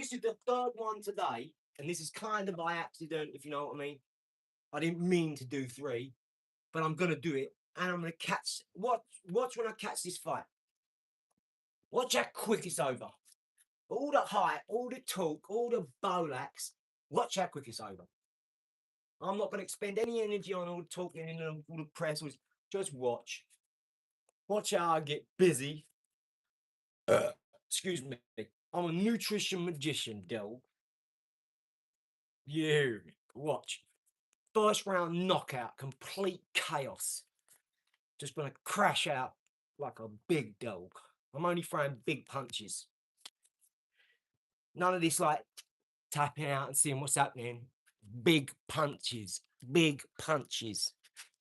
this is the third one today, and this is kind of by accident, if you know what I mean. I didn't mean to do 3, but I'm gonna do it, and I'm gonna catch. Watch when I catch this fight. Watch how quick it's over. All the hype, all the talk, all the bolax. Watch how quick it's over. I'm not gonna expend any energy on all the talking and all the press. Just watch. Watch how I get busy. Excuse me. I'm a nutrition magician, Del. You watch. First round knockout, complete chaos. Just gonna crash out like a big dog. I'm only throwing big punches. None of this like tapping out and seeing what's happening. Big punches,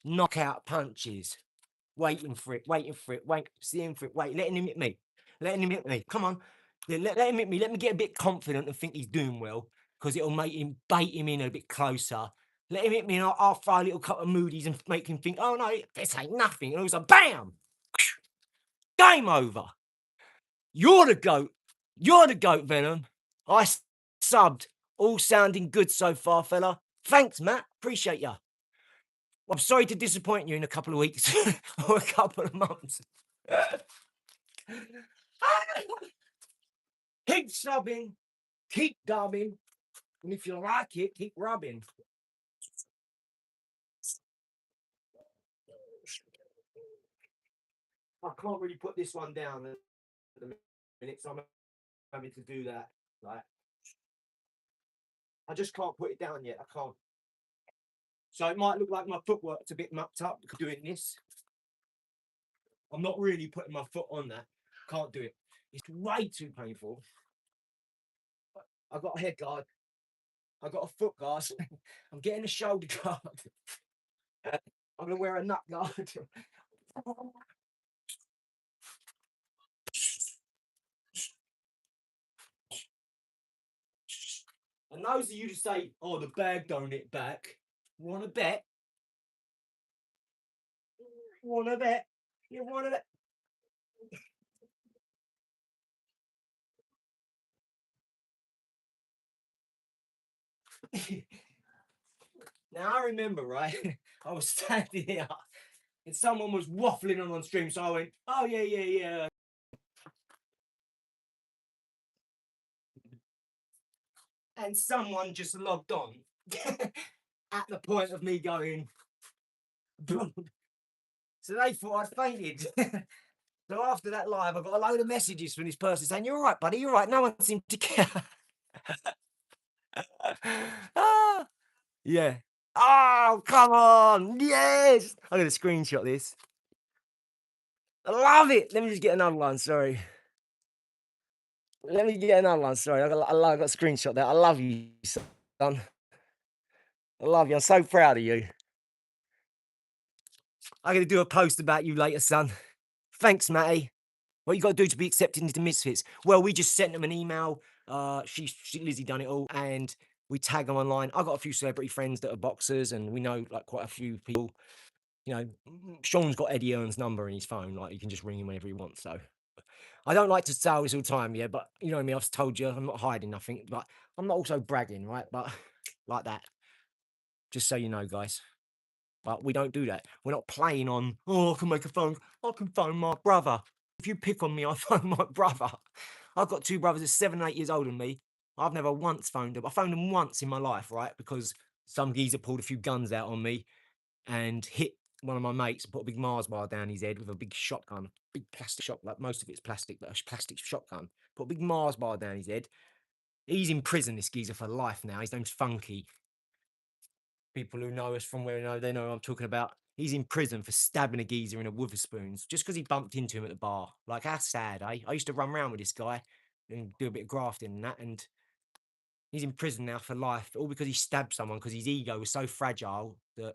knockout punches. Waiting for it, seeing for it, letting him hit me. Come on, let him hit me. Let me get a bit confident and think he's doing well, because it'll make him bait him in a bit closer. Let him hit me, and I'll throw a little couple of moodies and make him think, oh no, this ain't nothing. And it was a bam, game over. You're the goat, Venom. I subbed. All sounding good so far, fella. Thanks, Matt. Appreciate ya. I'm sorry to disappoint you in a couple of weeks or a couple of months. Keep subbing, keep dubbing, and if you like it, keep rubbing. I can't really put this one down at the minute, so I'm having to do that. Like, I just can't put it down yet. I can't. So it might look like my footwork's a bit mucked up doing this. I'm not really putting my foot on that. Can't do it. It's way too painful. I got a head guard. I got a foot guard. I'm getting a shoulder guard. I'm gonna wear a nut guard. And those of you to say, "Oh, the bag don't hit back." Want to bet? Want to bet? You want to bet? Now I remember, right? I was standing here and someone was waffling on stream, so I went, "Oh yeah." And someone just logged on at the point of me going. So they thought I'd fainted. So after that live, I got a load of messages from this person saying, "You're all right, buddy. You're all right. No one seemed to care." Yeah. Oh, come on. Yes. I'm going to screenshot this. I love it. Let me just get another one. Sorry. Let me get another one. Sorry. I got a screenshot there. I love you, son. I love you. I'm so proud of you. I'm going to do a post about you later, son. Thanks, Matty. What you got to do to be accepted into Misfits? Well, we just sent them an email. Lizzie done it all, and we tag them online. I got a few celebrity friends that are boxers, and we know like quite a few people. You know, Sean's got Eddie Earn's number in his phone. Like, you can just ring him whenever he wants. So I don't like to say this all the time, yeah, but you know what I mean? I've told you, I'm not hiding nothing, but I'm not also bragging, right? But like that. Just so you know, guys. But we don't do that. We're not playing on, oh, I can make a phone. I can phone my brother. If you pick on me, I phone my brother. I've got 2 brothers that's 7 and 8 years older than me. I've never once phoned them. I phoned them once in my life, right? Because some geezer pulled a few guns out on me and hit one of my mates and put a big Mars bar down his head with a big shotgun, big plastic shot, like most of it's plastic, but a plastic shotgun. Put a big Mars bar down his head. He's in prison, this geezer, for life now. His name's Funky. People who know us from where they know what I'm talking about. He's in prison for stabbing a geezer in a Witherspoons just because he bumped into him at the bar. Like, that's sad, eh? I used to run around with this guy and do a bit of grafting and that, and he's in prison now for life, all because he stabbed someone because his ego was so fragile that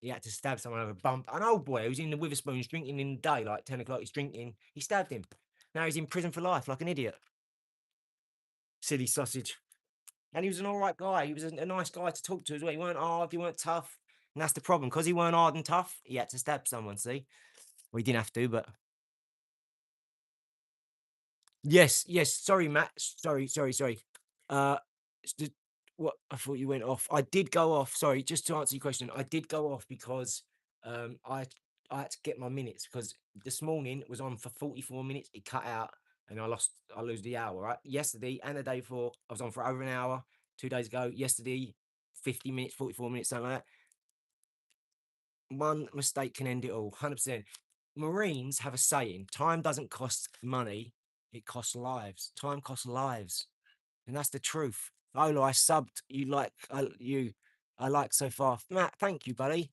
he had to stab someone over a bump. An old boy who's in the Witherspoons drinking in the day, like 10 o'clock, he's drinking. He stabbed him. Now he's in prison for life, like an idiot. Silly sausage. And he was an all right guy. He was a nice guy to talk to as well. He weren't hard, he weren't tough. And that's the problem. Because he weren't hard and tough, he had to stab someone, see? Well, he didn't have to, but... Yes. Sorry, Matt. Sorry. Uh, s d what? I thought you went off. I did go off, sorry, just to answer your question, I did go off because, um, I I had to get my minutes because this morning it was on for 44 minutes, it cut out, and I lose the hour, right? Yesterday and the day before, I was on for over an hour. 2 days ago, yesterday, 50 minutes, 44 minutes, something like that. One mistake can end it all, 100%. Marines have a saying, "Time doesn't cost money, it costs lives." Time costs lives. And that's the truth. Olo, I subbed you. I like so far. Matt, thank you, buddy.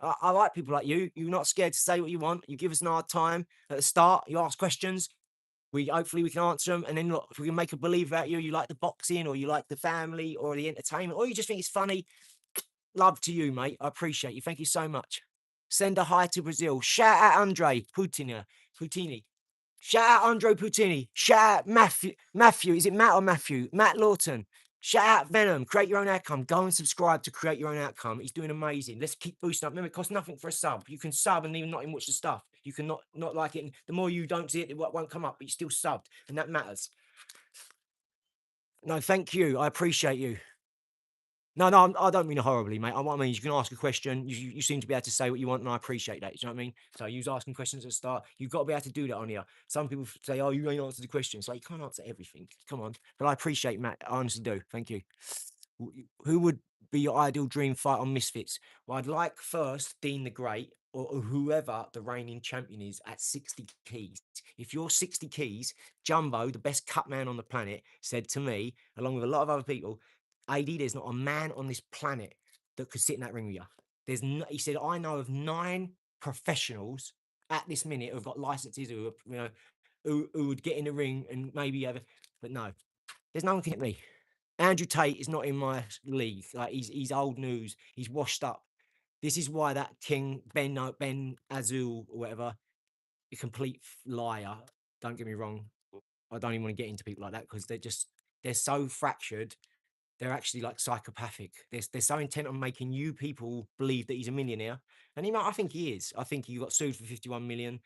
I like people like you. You're not scared to say what you want. You give us an hard time at the start. You ask questions. We hopefully we can answer them. And then look, if we can make a believe about you, you like the boxing, or you like the family, or the entertainment, or you just think it's funny. Love to you, mate. I appreciate you. Thank you so much. Send a hi to Brazil. Shout out Andre Putini. Shout out Andre Putini. Shout out Matthew. Matthew, is it Matt or Matthew? Matt Lawton. Shout out Venom. Create your own outcome. Go and subscribe to Create Your Own Outcome. He's doing amazing. Let's keep boosting up. Remember, it costs nothing for a sub. You can sub and even not even watch the stuff. You can not like it. And the more you don't see it, it won't come up. But you still subbed, and that matters. No, thank you. I appreciate you. No, no, I don't mean it horribly, mate. What I mean is you can ask a question. You seem to be able to say what you want, and I appreciate that. Do you know what I mean? So you was asking questions at the start. You've got to be able to do that on here. Some people say, "Oh, you ain't answered the question." So you can't answer everything. Come on. But I appreciate Matt. I honestly do. Thank you. Who would be your ideal dream fight on Misfits? Well, I'd like first Dean the Great or whoever the reigning champion is at 60 keys. If you're 60 keys, Jumbo, the best cut man on the planet, said to me, along with a lot of other people, AD, there's not a man on this planet that could sit in that ring with you. He said, I know of 9 professionals at this minute who've got licenses who would get in the ring and maybe have, but no, there's no one can hit me. Andrew Tate is not in my league. Like he's old news. He's washed up. This is why that King Ben Azul or whatever, a complete liar. Don't get me wrong. I don't even want to get into people like that because they're so fractured. They're actually like psychopathic. They're so intent on making you people believe that he's a millionaire, and I think he is. I think he got sued for 51 million,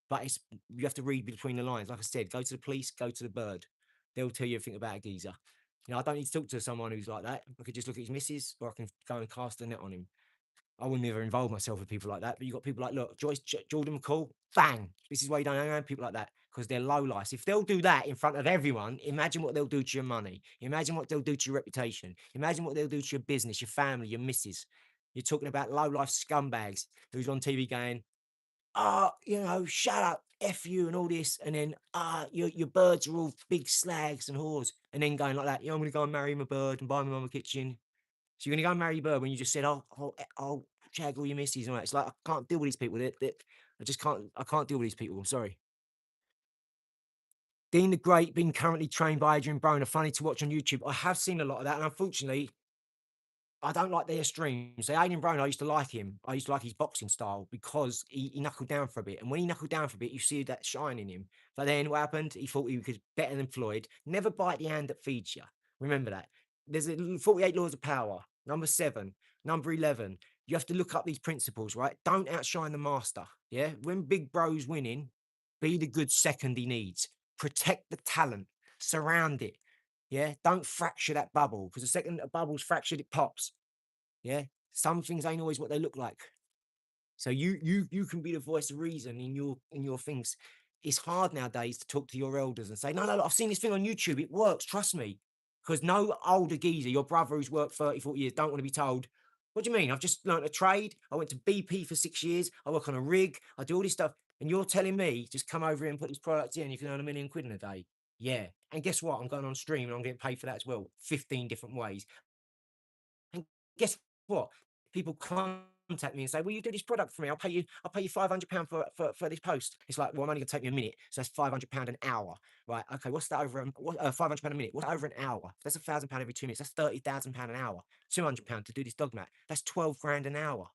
but you have to read between the lines. Like I said, go to the police, go to the bird. They'll tell you everything about a geezer. I don't need to talk to someone who's like that. I could just look at his missus, or I can go and cast a net on him. I would never involve myself with people like that. But you got people like, look, Jordan McCall, bang. This is why you don't hang around people like that because they're low life. If they'll do that in front of everyone, imagine what they'll do to your money. Imagine what they'll do to your reputation. Imagine what they'll do to your business, your family, your missus. You're talking about low life scumbags who's on TV going, shut up, F you and all this. And then, your birds are all big slags and whores. And then going like that, I'm going to go and marry my bird and buy my mum a kitchen. So you're gonna go and marry your bird when you just said, I'll shag all your misses and all that. It's like I can't deal with these people. I just can't. I can't deal with these people. I'm sorry. Dean the Great being currently trained by Adrian Broner. Funny to watch on YouTube. I have seen a lot of that, and unfortunately, I don't like their streams. So Adrian Broner, I used to like him. I used to like his boxing style because he knuckled down for a bit. And when he knuckled down for a bit, you see that shine in him. But then what happened? He thought he was better than Floyd. Never bite the hand that feeds you. Remember that. There's 48 laws of power. Number 7. Number 11. You have to look up these principles, right? Don't outshine the master. Yeah. When Big Bro's winning, be the good second he needs. Protect the talent. Surround it. Yeah. Don't fracture that bubble because the second a bubble's fractured, it pops. Yeah. Some things ain't always what they look like. So you can be the voice of reason in your things. It's hard nowadays to talk to your elders and say, no, I've seen this thing on YouTube. It works. Trust me. Because no older geezer, your brother who's worked 30, 40 years, don't want to be told, what do you mean? I've just learned a trade. I went to BP for 6 years. I work on a rig. I do all this stuff. And you're telling me, just come over here and put these products in. You can earn £1 million in a day. Yeah. And guess what? I'm going on stream and I'm getting paid for that as well. 15 different ways. And guess what? People contact me and say, "Will you do this product for me? I'll pay you £500 for this post." It's like, well, I'm only gonna take me a minute, so that's £500 an hour, right? Okay, what's that over? £500 a minute? What's that over an hour? That's £1,000 every 2 minutes. That's £30,000 an hour. £200 to do this dog mat. That's 12 grand an hour.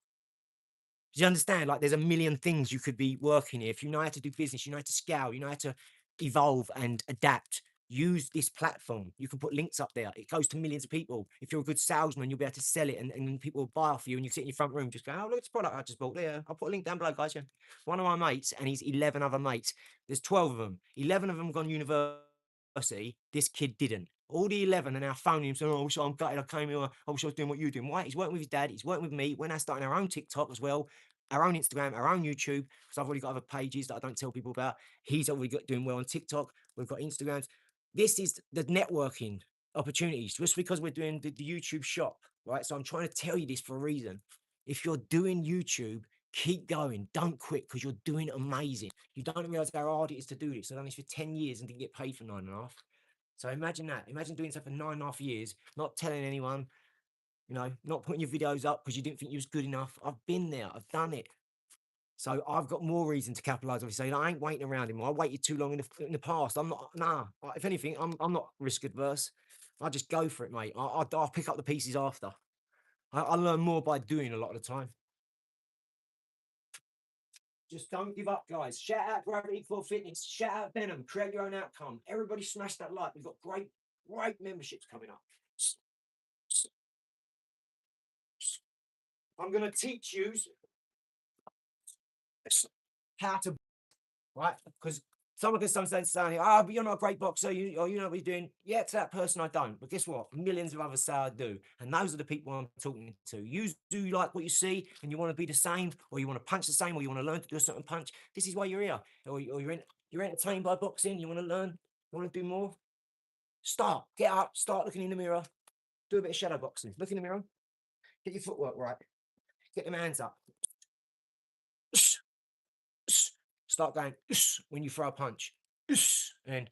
Do you understand? Like, there's a million things you could be working here. If you know how to do business, you know how to scale, you know how to evolve and adapt. Use this platform. You can put links up there. It goes to millions of people. If you're a good salesman, you'll be able to sell it and people will buy off you. And you sit in your front room, just go, "Oh, look at this product I just bought there. I'll put a link down below, guys." Yeah. One of my mates and he's 11 other mates. There's 12 of them. 11 of them gone university. This kid didn't. All the 11 are now phoning him saying, "Oh, I wish I'm gutted I came here. I wish I was doing what you're doing." Why? He's working with his dad. He's working with me. We're now starting our own TikTok as well, our own Instagram, our own YouTube, because I've already got other pages that I don't tell people about. He's already got doing well on TikTok. We've got Instagrams. This is the networking opportunities just because we're doing the YouTube shop, right? So I'm trying to tell you this for a reason. If you're doing YouTube, keep going. Don't quit because you're doing amazing. You don't realize how hard it is to do this. I've done this for 10 years and didn't get paid for 9.5. So imagine that. Imagine doing stuff for 9.5 years, not telling anyone, not putting your videos up because you didn't think you was good enough. I've been there. I've done it. So I've got more reason to capitalize. Obviously, I ain't waiting around anymore. I waited too long in the past. I'm not. Nah. If anything, I'm not risk adverse. I just go for it, mate. I'll pick up the pieces after. I learn more by doing a lot of the time. Just don't give up, guys. Shout out Gravity for Fitness. Shout out Venom. Create your own outcome. Everybody smash that like. We've got great memberships coming up. I'm going to teach you how to, right? Because someone can sometimes say, "Oh, but you're not a great boxer. You know what you're doing." Yeah, to that person, I don't. But guess what? Millions of others say I do. And those are the people I'm talking to. You do like what you see and you want to be the same, or you want to punch the same, or you want to learn to do a certain punch. This is why you're here. Or you're entertained by boxing. You want to learn. You want to do more. Start. Get up. Start looking in the mirror. Do a bit of shadow boxing. Look in the mirror. Get your footwork right. Get your hands up. Start going when you throw a punch. And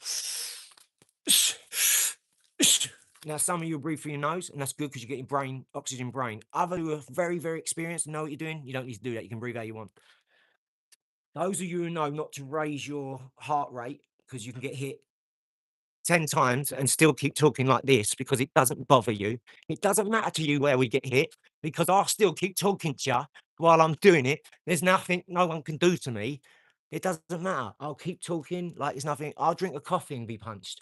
now some of you breathe through your nose, and that's good because you're getting brain oxygen brain. Other who are very, very experienced and know what you're doing, you don't need to do that. You can breathe how you want. Those of you who know not to raise your heart rate because you can get hit 10 times and still keep talking like this because it doesn't bother you. It doesn't matter to you where we get hit because I'll still keep talking to you while I'm doing it. There's nothing no one can do to me. It doesn't matter. I'll keep talking like there's nothing. I'll drink a coffee and be punched.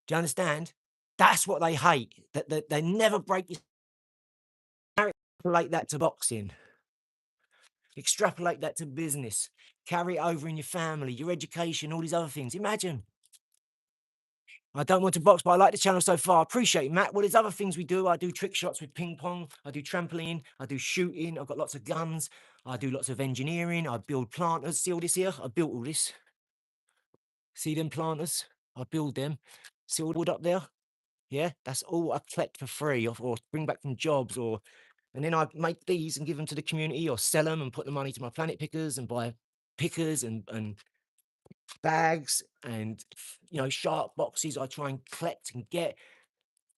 Do you understand? That's what they hate. That they never break your extrapolate that to boxing. Extrapolate that to business. Carry it over in your family, your education, all these other things. Imagine. I don't want to box, but I like the channel so far. Appreciate it, Matt. Well, there's other things we do. I do trick shots with ping pong. I do trampoline. I do shooting. I've got lots of guns. I do lots of engineering. I build planters. See all this here? I built all this. See them planters? I build them. See all the wood up there? Yeah, that's all I collect for free or bring back from jobs and then I make these and give them to the community or sell them and put the money to my planet pickers and buy pickers and bags and sharp boxes I try and collect and get.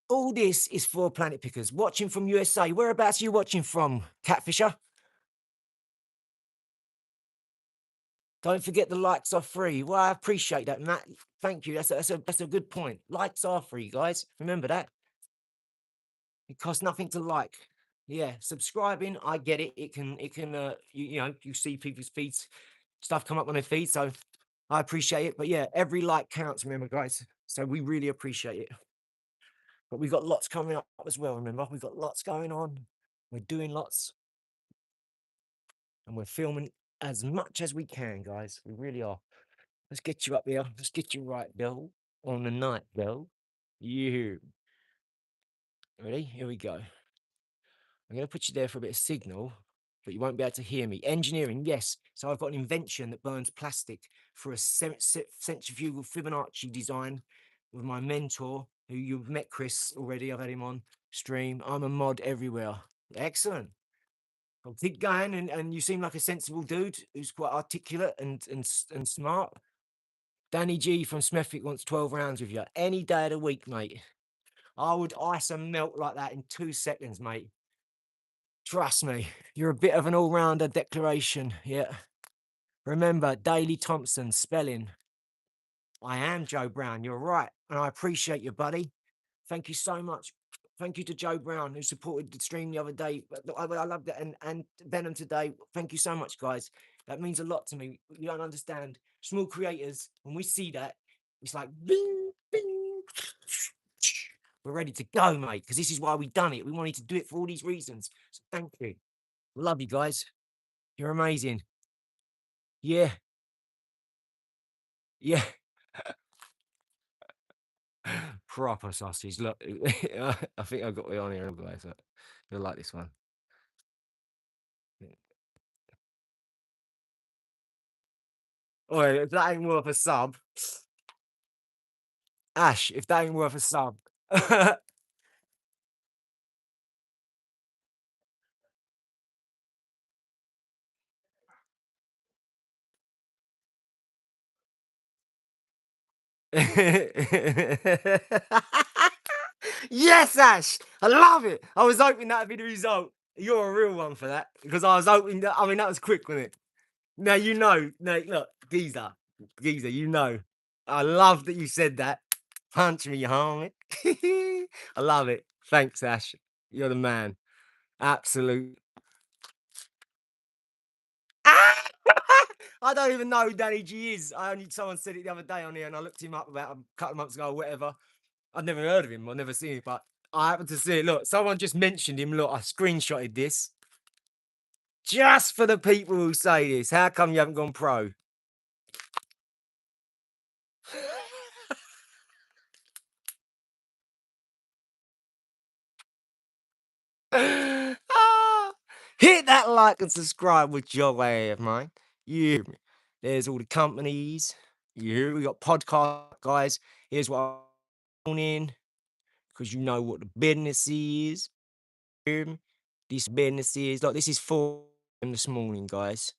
All this is for planet pickers. Watching from USA. Whereabouts are you watching from, Catfisher? Don't forget the likes are free. Well, I appreciate that, Matt. Thank you. That's a good point. Likes are free, guys. Remember that. It costs nothing to like. Yeah, subscribing, I get it. It can you see people's feeds, stuff come up on their feed, so I appreciate it. But yeah, every like counts, remember, guys. So we really appreciate it. But we've got lots coming up as well, remember? We've got lots going on. We're doing lots and we're filming as much as we can, guys. We really are. Let's get you up here. Let's get you right, Bill. On the night, Bill. You ready? Here we go. I'm going to put you there for a bit of signal, but you won't be able to hear me. Engineering, yes. So I've got an invention that burns plastic for a centrifugal Fibonacci design with my mentor, who you've met, Chris, already. I've had him on stream. I'm a mod everywhere. Excellent. I'll keep going, and you seem like a sensible dude who's quite articulate and smart. Danny G from Smethwick wants 12 rounds with you. Any day of the week, mate. I would ice and melt like that in 2 seconds, mate. Trust me, you're a bit of an all-rounder declaration. Yeah. Remember, Daley Thompson, spelling. I am Joe Brown. You're right. And I appreciate you, buddy. Thank you so much. Thank you to Joe Brown, who supported the stream the other day. I loved it. And Venom today. Thank you so much, guys. That means a lot to me. You don't understand. Small creators, when we see that, it's like, bing, bing. We're ready to go, mate, because this is why we done it. We wanted to do it for all these reasons. So thank you. Love you guys. You're amazing. Yeah. Yeah. Proper sausage. Look, I think I've got it on here, guys. Look. You'll like this one. Oh, if that ain't worth a sub, Ash, if that ain't worth a sub. Yes, Ash, I love it. I was hoping that'd be the result. You're a real one for that because I was hoping that. I mean, that was quick, wasn't it? Now you know. Now look, geezer, you know. I love that you said that. Punch me, homie. I love it. Thanks, Ash. You're the man. Absolute. Ah! I don't even know who Danny G is. I only someone said it the other day on here, and I looked him up about a couple of months ago or whatever. I've never heard of him. I've never seen it, but I happened to see it. Look, someone just mentioned him. Look, I screenshotted this just for the people who say this. How come you haven't gone pro? Ah, hit that like and subscribe with your way of mine. You hear me? There's all the companies. You hear? We got podcast guys. Here's what I'm in because you know what the business is. Hear me? This business is like this is 4 this morning, guys.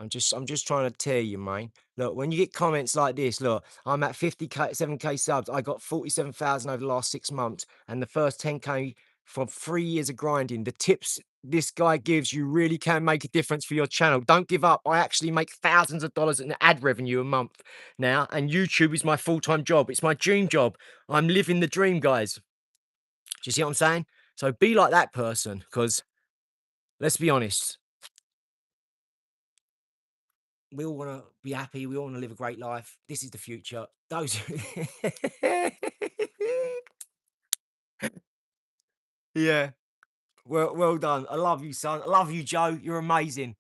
I'm just trying to tell you, man. Look, when you get comments like this, look, I'm at 50k, 7k subs. I got 47,000 over the last 6 months, and the first 10k from 3 years of grinding. The tips this guy gives you really can make a difference for your channel. Don't give up. I actually make thousands of dollars in ad revenue a month now, and YouTube is my full-time job. It's my dream job. I'm living the dream, guys. Do you see what I'm saying? So be like that person, because let's be honest. We all want to be happy. We all want to live a great life. This is the future. Those. Yeah. Well done. I love you, son. I love you, Joe. You're amazing.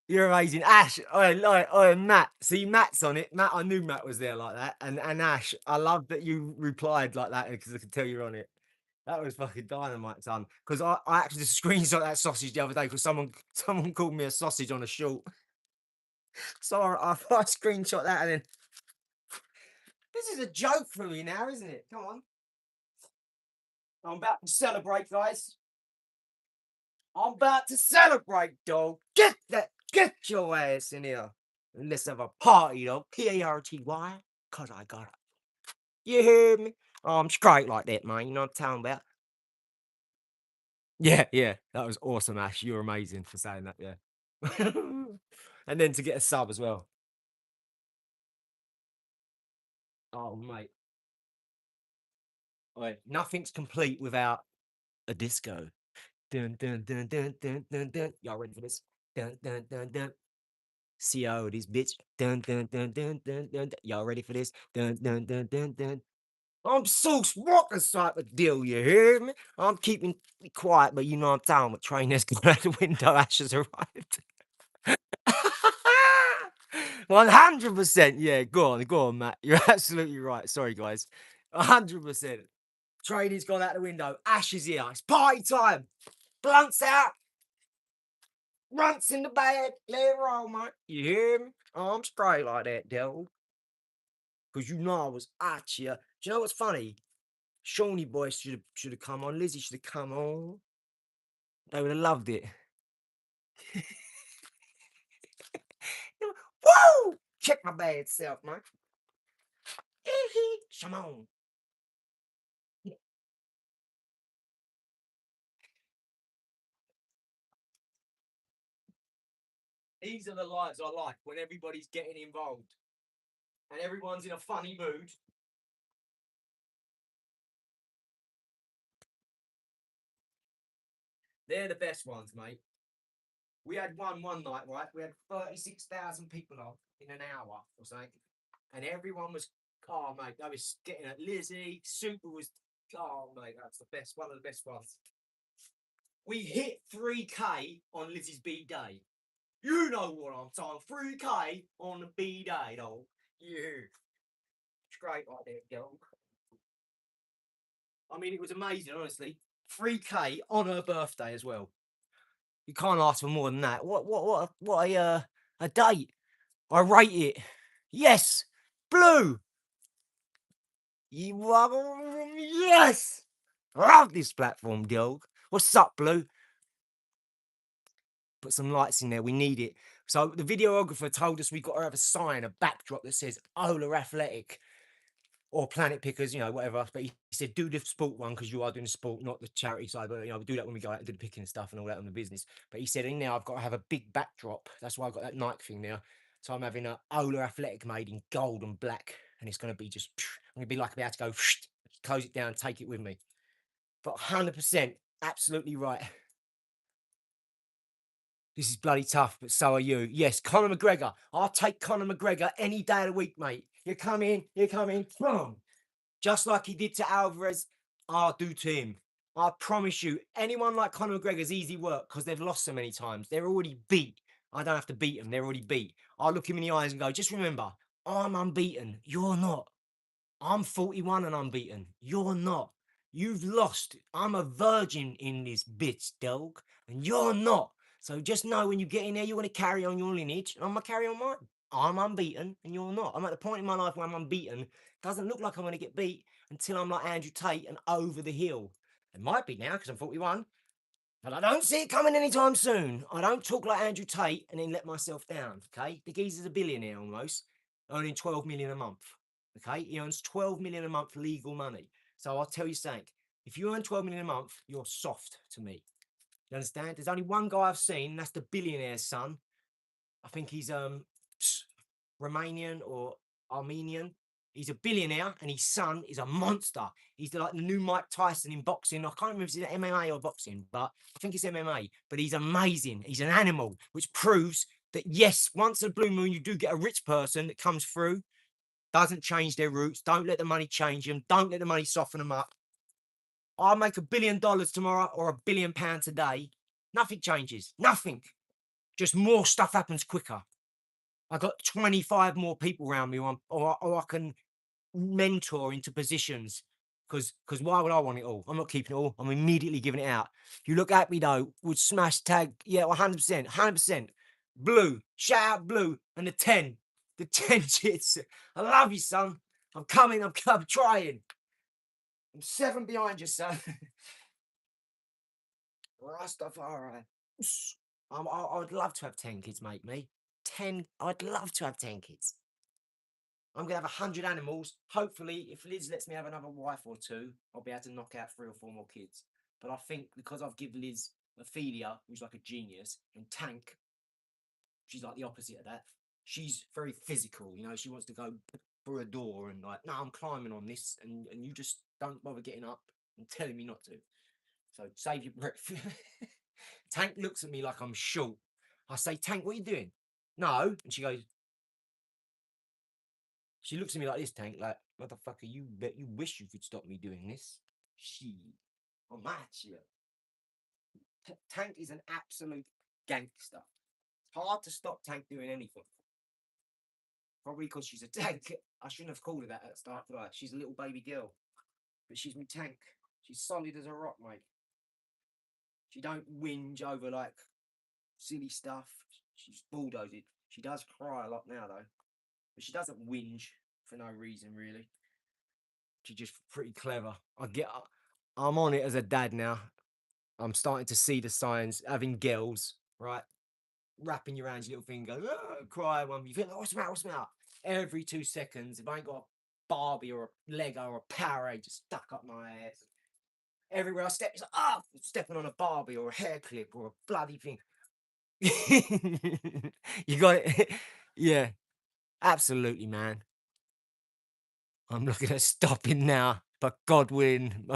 You're amazing. Ash, Matt. See, Matt's on it. Matt, I knew Matt was there like that. And Ash, I love that you replied like that because I could tell you're on it. That was fucking dynamite, son. Because I actually just screenshot that sausage the other day because someone called me a sausage on a short. So I screenshot that and then this is a joke for me now, isn't it? Come on. I'm about to celebrate, guys. I'm about to celebrate, dog. Get your ass in here. And let's have a party, dog. Party, cause I got it. You hear me? I'm straight like that, man. You know what I'm talking about? Yeah. That was awesome, Ash. You're amazing for saying that, yeah. And then to get a sub as well. Oh, mate. Oi, nothing's complete without a disco. Dun dun dun dun dun dun dun. Y'all ready for this? Dun dun dun dun. See how this bitch. Dun dun dun dun dun dun. Y'all ready for this? Dun dun dun dun dun. I'm so smoking type of deal, you hear me? I'm keeping it quiet, but you know I'm talking about trainers going out the window, ashes arrived. 100%. Yeah, go on, Matt. You're absolutely right. Sorry, guys. 100%. Training's gone out the window. Ash is here. It's party time. Blunts out. Runts in the bag. Let it roll, mate. You hear me? I'm straight like that, devil. Because you know I was at you. Do you know what's funny? Shawnee boy should have come on. Lizzie should have come on. They would have loved it. Woo! Check my bad self, man. Come on. These are the lives I like when everybody's getting involved and everyone's in a funny mood. They're the best ones, mate. We had one night, right? We had 36,000 people on in an hour or something. And everyone was, oh, mate, they was getting at Lizzie. Super was, oh, mate, that's the best, one of the best ones. We hit 3K on Lizzie's B day. You know what I'm talking. 3K on the B day, though. Yeah. Straight like that, dog. I mean, it was amazing, honestly. 3K on her birthday as well. You can't ask for more than that. What a date. I rate it. Yes, Blue. You are, yes. Love this platform, dog. What's up, Blue? Put some lights in there. We need it. So the videographer told us we got to have a sign, a backdrop that says Ola Athletic or Planet Pickers, whatever. But he said do the sport one because you are doing the sport, not the charity side. But we do that when we go out and do the picking and stuff and all that on the business. But he said in there I've got to have a big backdrop. That's why I've got that Nike thing there. So I'm having a Ola Athletic made in gold and black, and it's going to be just. I'm going to be like about to go, close it down, take it with me. But 100%, absolutely right. This is bloody tough, but so are you. Yes, Conor McGregor. I'll take Conor McGregor any day of the week, mate. You come in, boom. Just like he did to Alvarez, I'll do to him. I promise you, anyone like Conor McGregor's easy work because they've lost so many times. They're already beat. I don't have to beat them. They're already beat. I'll look him in the eyes and go, just remember, I'm unbeaten. You're not. I'm 41 and unbeaten. You're not. You've lost. I'm a virgin in this bitch, dog, and you're not. So just know when you get in there, you're going to carry on your lineage, and I'm going to carry on mine. I'm unbeaten, and you're not. I'm at the point in my life where I'm unbeaten. Doesn't look like I'm going to get beat until I'm like Andrew Tate and over the hill. It might be now because I'm 41, but I don't see it coming anytime soon. I don't talk like Andrew Tate and then let myself down, okay? The geezer's a billionaire almost, earning 12 million a month, okay? He earns 12 million a month legal money. So I'll tell you something. If you earn 12 million a month, you're soft to me. You understand? There's only one guy I've seen, and that's the billionaire's son. I think he's Romanian or Armenian. He's a billionaire, and his son is a monster. He's like the new Mike Tyson in boxing. I can't remember if it's MMA or boxing, but I think it's MMA. But he's amazing. He's an animal, which proves that yes, once a blue moon, you do get a rich person that comes through, doesn't change their roots. Don't let the money change them. Don't let the money soften them up. I'll make $1 billion tomorrow or £1 billion today. Nothing changes. Nothing. Just more stuff happens quicker. I got 25 more people around me, or I can mentor into positions. Because why would I want it all? I'm not keeping it all. I'm immediately giving it out. You look at me though, would smash tag, yeah, 100%, 100%. Blue, shout out Blue, and the 10 chits. I love you, son. I'm coming, I'm trying. I'm 7 behind you, son. Rastafari. I'd love to have 10 kids, mate. 10, I'd love to have 10 kids. I'm going to have 100 animals. Hopefully, if Liz lets me have another wife or two, I'll be able to knock out 3 or 4 more kids. But I think because I've given Liz Ophelia, who's like a genius, and Tank, she's like the opposite of that. She's very physical, she wants to go through a door and like, no, I'm climbing on this, and you just don't bother getting up and telling me not to. So save your breath. Tank looks at me like I'm short. I say, Tank, what are you doing? No. And she looks at me like this, Tank, like, motherfucker, you wish you could stop me doing this. I'm mad, Tank is an absolute gangster. It's hard to stop Tank doing anything. Probably because she's a tank. I shouldn't have called her that at the start, but she's a little baby girl. But she's my Tank. She's solid as a rock, mate. She don't whinge over like silly stuff. She's bulldozed. She does cry a lot now though, but she doesn't whinge for no reason really. She's just pretty clever. I'm on it as a dad now. I'm starting to see the signs. Having girls, right? Wrapping your hands, little finger, cry one. You think, oh, what's the matter? What's the matter? Every 2 seconds, if I ain't got a Barbie or a Lego or a Powerade just stuck up my ass. Everywhere I step, it's like, stepping on a Barbie or a hair clip or a bloody thing. You got it. Yeah, absolutely, man. I'm looking at stopping now, but God willing.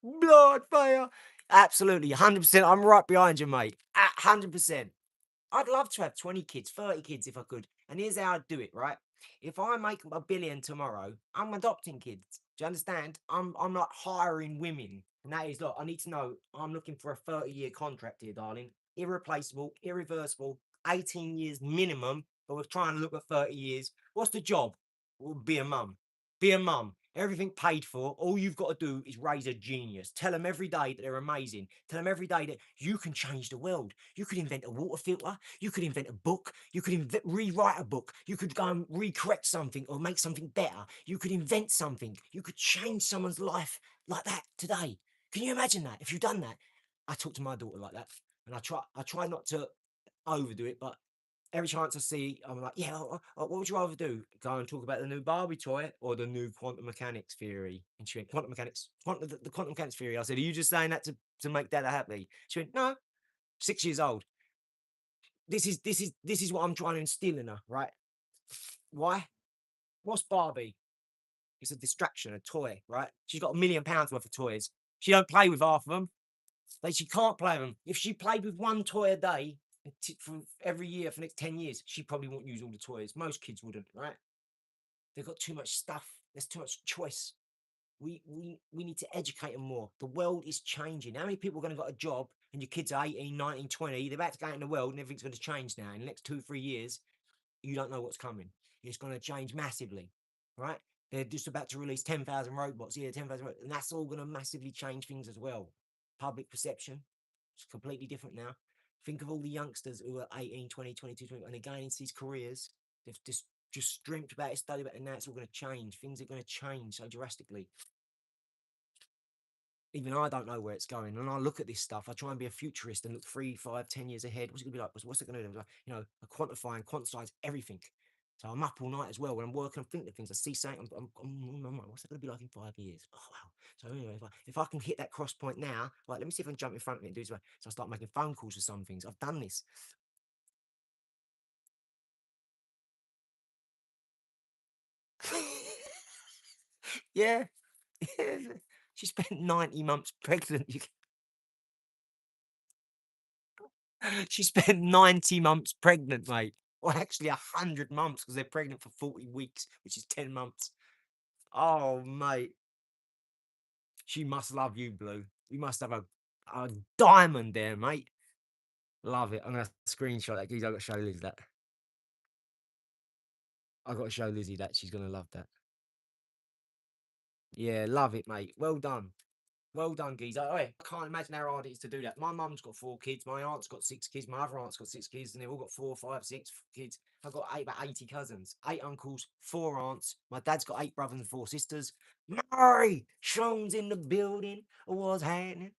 Blood fire. Absolutely, 100%. I'm right behind you, mate. 100%. I'd love to have 20 kids, 30 kids if I could. And here's how I'd do it, right? If I make $1 billion tomorrow, I'm adopting kids. Do you understand? I'm not hiring women. And that is, look, I need to know I'm looking for a 30-year contract here, darling. Irreplaceable, irreversible, 18 years minimum, but we're trying to look at 30 years. What's the job? Well, be a mum. Be a mum. Everything paid for. All you've got to do is raise a genius. Tell them every day that they're amazing. Tell them every day that you can change the world. You could invent a water filter. You could invent a book. You could rewrite a book. You could go and recorrect something or make something better. You could invent something. You could change someone's life like that today. Can you imagine that? If you've done that, I talk to my daughter like that, and I try not to overdo it, but every chance I see, I'm like, yeah, what would you rather do? Go and talk about the new Barbie toy or the new quantum mechanics theory? And she went, quantum mechanics, the quantum mechanics theory. I said, are you just saying that to make Dad happy? She went, no, 6 years old. This is what I'm trying to instill in her, right? Why? What's Barbie? It's a distraction, a toy, right? She's got £1 million worth of toys. She don't play with half of them. She can't play with them. If she played with one toy a day for every year for the next 10 years, she probably won't use all the toys. Most kids wouldn't, right? They've got too much stuff. There's too much choice. We need to educate them more. The world is changing. How many people are going to got a job and your kids are 18, 19, 20? They're about to go out in the world and everything's going to change now. In the next 2, 3 years, you don't know what's coming. It's going to change massively, right? They're just about to release 10,000 robots. Yeah, 10,000 robots. And that's all going to massively change things as well. Public perception, it's completely different now. Think of all the youngsters who are 18, 20, 22, 20, and they're going into these careers. They've just dreamt about it, studied about it, and now it's all going to change. Things are going to change so drastically. Even I don't know where it's going. And I look at this stuff, I try and be a futurist and look 3, 5, 10 years ahead. What's it going to be like? What's it going to do? Like, I quantify and quantize everything. So I'm up all night as well when I'm working. I'm thinking of things. I see something. What's it going to be like in 5 years? Oh wow! So anyway, if I can hit that cross point now, right, let me see if I can jump in front of it and do this. So I start making phone calls for some things. I've done this. Yeah, she spent 90 months pregnant. She spent 90 months pregnant, mate. Well, actually, 100 months because they're pregnant for 40 weeks, which is 10 months. Oh, mate. She must love you, Blue. You must have a diamond there, mate. Love it. I'm going to screenshot that. I've got to show Liz that. I've got to show Lizzie that. She's going to love that. Yeah, love it, mate. Well done. Well done, geezer. I can't imagine how hard it is to do that. My mum's got 4 kids. My aunt's got 6 kids. My other aunt's got 6 kids, and they've all got 4, 5, 6 kids. I've got about 80 cousins, 8 uncles, 4 aunts. My dad's got 8 brothers and 4 sisters. Murray, Sean's in the building. What's happening?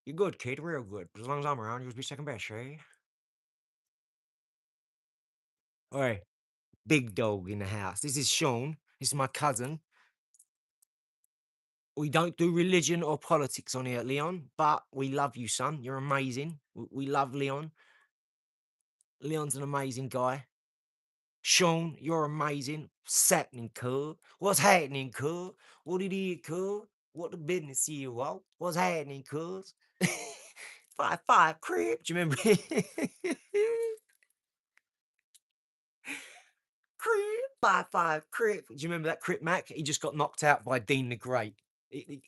You're good, kid. Real good. As long as I'm around, you'll be second best, eh? All right, big dog in the house. This is Sean. This is my cousin. We don't do religion or politics on here, Leon, but we love you, son. You're amazing. We love Leon. Leon's an amazing guy. Sean, you're amazing. What's happening, cuz? What's happening, cuz? What it is, cuz? What the business you want? What's happening, cuz? 5-5 crib. Do you remember? Crip, 5-5 Crip. Do you remember that Crip Mac? He just got knocked out by Dean the Great.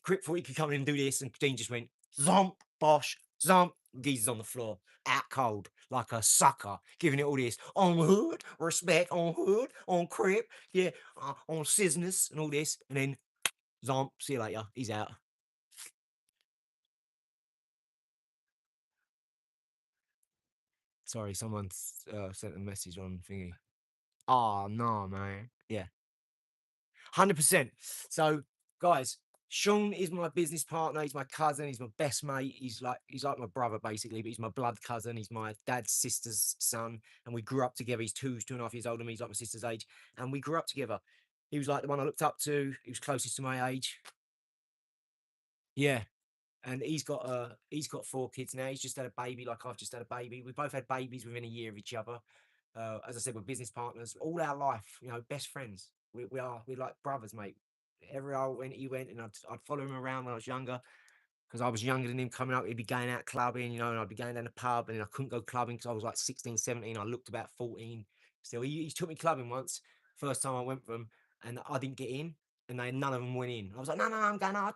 Crip thought he could come in and do this, and Dean just went zomp, bosh, zomp. Geezer's on the floor, out cold, like a sucker, giving it all this on hood, respect on hood, on Crip, yeah, on Cisness and all this, and then zomp. See you later. He's out. Sorry, someone sent a message on thingy. Oh no, man. Yeah. 100%. So, guys, Sean is my business partner. He's my cousin. He's my best mate. He's like my brother basically, but he's my blood cousin. He's my dad's sister's son, and we grew up together. He's 2.5 years older than me. He's like my sister's age, and we grew up together. He was like the one I looked up to. He was closest to my age. Yeah, and he's got 4 kids now. He's just had a baby, like I've just had a baby. We both had babies within a year of each other. As I said, we're business partners all our life. Best friends. We're like brothers, mate. Everywhere when he went, and I'd follow him around when I was younger because I was younger than him coming up. He'd be going out clubbing, and I'd be going down the pub, and I couldn't go clubbing because I was like 16, 17. I looked about 14. Still, he took me clubbing once, first time I went with him, and I didn't get in, and none of them went in. I was like, no, I'm going, no, I'm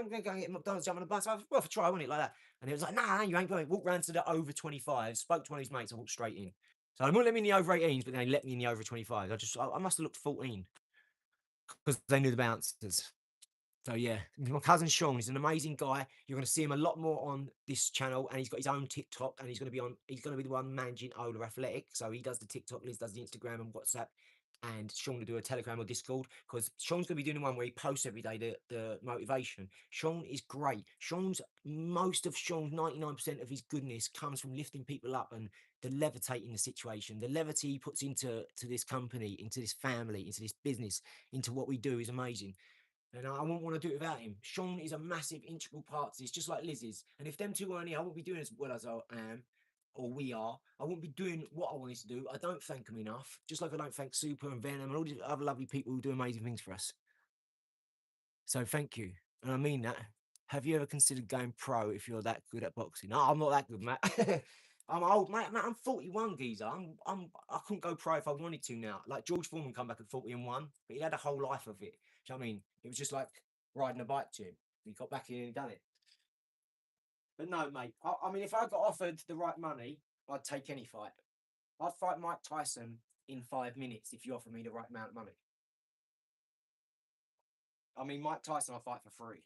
going to go get McDonald's, jump on the bus. I was worth a try, wasn't it? Like that. And he was like, no, you ain't going. Walked round to the over 25, spoke to one of his mates, I walked straight in. So they wouldn't let me in the over 18s, but they let me in the over 25s. I must have looked 14. because they knew the bouncers. So yeah, my cousin Sean is an amazing guy. You're going to see him a lot more on this channel, and he's got his own TikTok, and he's going to be on. He's going to be the one managing Ola Athletic. So he does the TikTok, Liz does the Instagram and WhatsApp, and Sean will do a Telegram or Discord because Sean's going to be doing the one where he posts every day the motivation. Sean is great. Most of Sean's 99% of his goodness comes from lifting people up and the levitating the situation. The levity he puts into this company, into this family, into this business, into what we do is amazing. And I wouldn't want to do it without him. Sean is a massive integral part to this, just like Liz is. And if them two weren't here, I wouldn't be doing as well as I am, or we are. I wouldn't be doing what I wanted to do. I don't thank them enough, just like I don't thank Super and Venom and all these other lovely people who do amazing things for us. So thank you. And I mean that. Have you ever considered going pro if you're that good at boxing? No, I'm not that good, Matt. I'm old, mate. I'm 41, geezer. I couldn't go pro if I wanted to now. Like George Foreman come back at 40 and 1, but he had a whole life of it. Do you know what I mean? It was just like riding a bike to him. He got back in and he done it. But no, mate. I mean, if I got offered the right money, I'd take any fight. I'd fight Mike Tyson in 5 minutes if you offer me the right amount of money. I mean, Mike Tyson, I'll fight for free.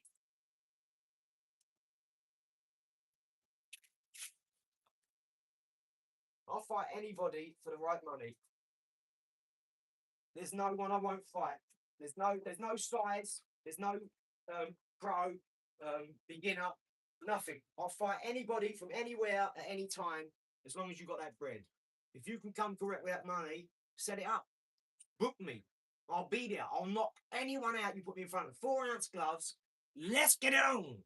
I'll fight anybody for the right money. There's no one I won't fight. There's no size. There's no pro, beginner, nothing. I'll fight anybody from anywhere at any time as long as you got that bread. If you can come correct with that money, set it up. Book me. I'll be there. I'll knock anyone out you put me in front of. 4-ounce gloves. Let's get it on.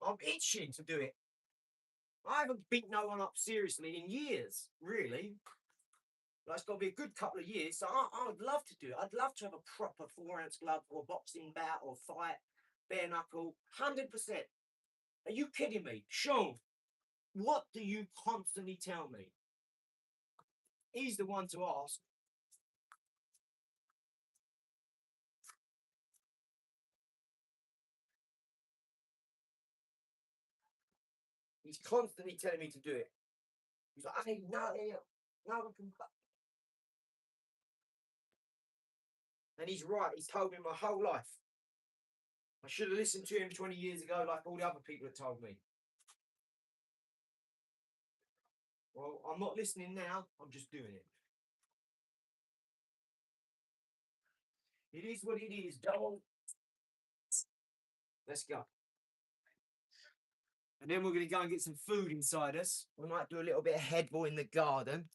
I'm itching to do it. I haven't beat no one up seriously in years, really. Like, it's got to be a good couple of years. So I would love to do it. I'd love to have a proper 4-ounce glove or boxing bat or fight, bare knuckle, 100%. Are you kidding me? Sean, what do you constantly tell me? He's the one to ask. He's constantly telling me to do it. He's like, hey, no, one can. And he's right. He's told me my whole life. I should have listened to him 20 years ago, like all the other people that told me. Well, I'm not listening now. I'm just doing it. It is what it is, Joel. Let's go. And then we're going to go and get some food inside us. We might do a little bit of headball in the garden.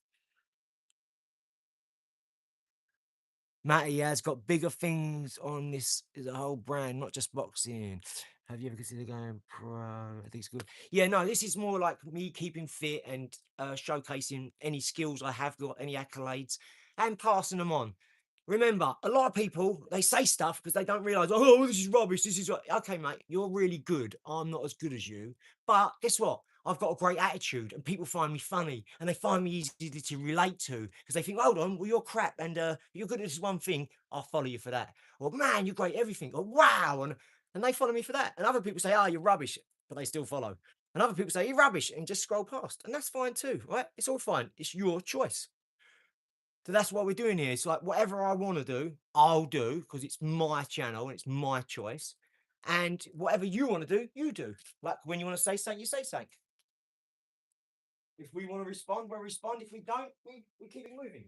Matty has got bigger things on this as a whole brand, not just boxing. Have you ever considered going pro? I think it's good. Yeah, no, this is more like me keeping fit and showcasing any skills I have got, any accolades, and passing them on. Remember, a lot of people, they say stuff because they don't realise, oh, this is rubbish. This is okay, mate. You're really good. I'm not as good as you. But guess what? I've got a great attitude and people find me funny and they find me easy to relate to because they think, hold on, well, you're crap and you're good at this one thing. I'll follow you for that. Or, man, you're great at everything. Or, wow. And they follow me for that. And other people say, oh, you're rubbish, but they still follow. And other people say, you're rubbish and just scroll past. And that's fine too, right? It's all fine. It's your choice. So that's what we're doing here. It's like whatever I want to do, I'll do because it's my channel and it's my choice. And whatever you want to do, you do. Like when you want to say something, you say something. If we want to respond, we'll respond. If we don't, we keep it moving.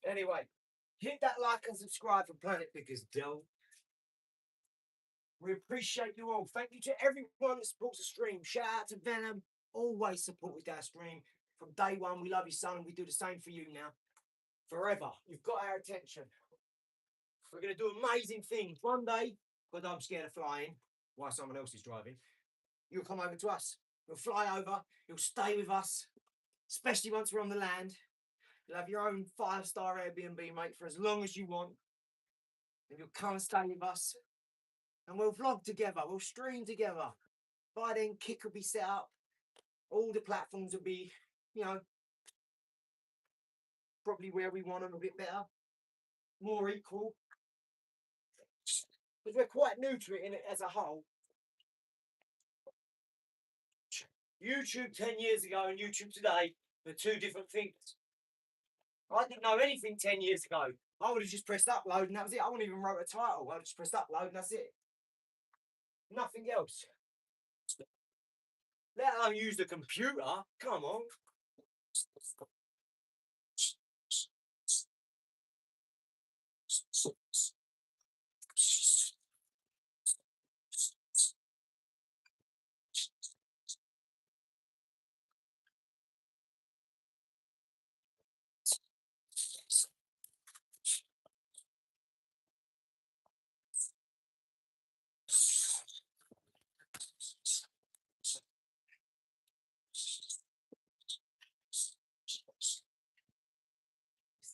Anyway, hit that like and subscribe for Planet Pickers, Dell. We appreciate you all. Thank you to everyone that supports the stream. Shout out to Venom. Always supported our stream from day one. We love you, son. We do the same for you now. forever. You've got our attention. We're going to do amazing things. One day, because I'm scared of flying while someone else is driving, you'll come over to us. You'll fly over. You'll stay with us, especially once we're on the land. You'll have your own 5-star Airbnb, mate, for as long as you want. And you'll come and stay with us. And we'll vlog together. We'll stream together. By then, Kick will be set up. All the platforms will be, you know, probably where we want them, a bit better. More equal. Because we're quite new to it as a whole. YouTube 10 years ago and YouTube today are two different things. I didn't know anything 10 years ago. I would have just pressed upload and that was it. I wouldn't even wrote a title. I just pressed upload and that's it. Nothing else. Let alone use the computer. Come on.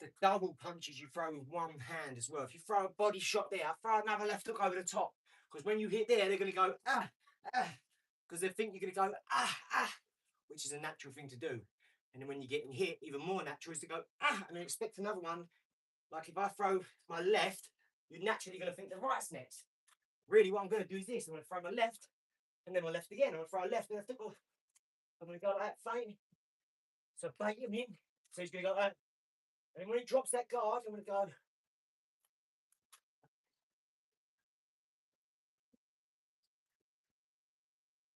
The double punches you throw with one hand as well. If you throw a body shot there, throw another left hook over the top. Because when you hit there, they're going to go, because they think you're going to go, which is a natural thing to do. And then when you're getting hit, even more natural is to go, and then expect another one. Like if I throw my left, you're naturally going to think the right's next. Really, what I'm going to do is this. I'm going to throw my left, and then my left again. I'm going to throw a left, and left hook. I'm going to go like that, feint. So bait him in. So he's going to go like that. And when he drops that guard, I'm going to go.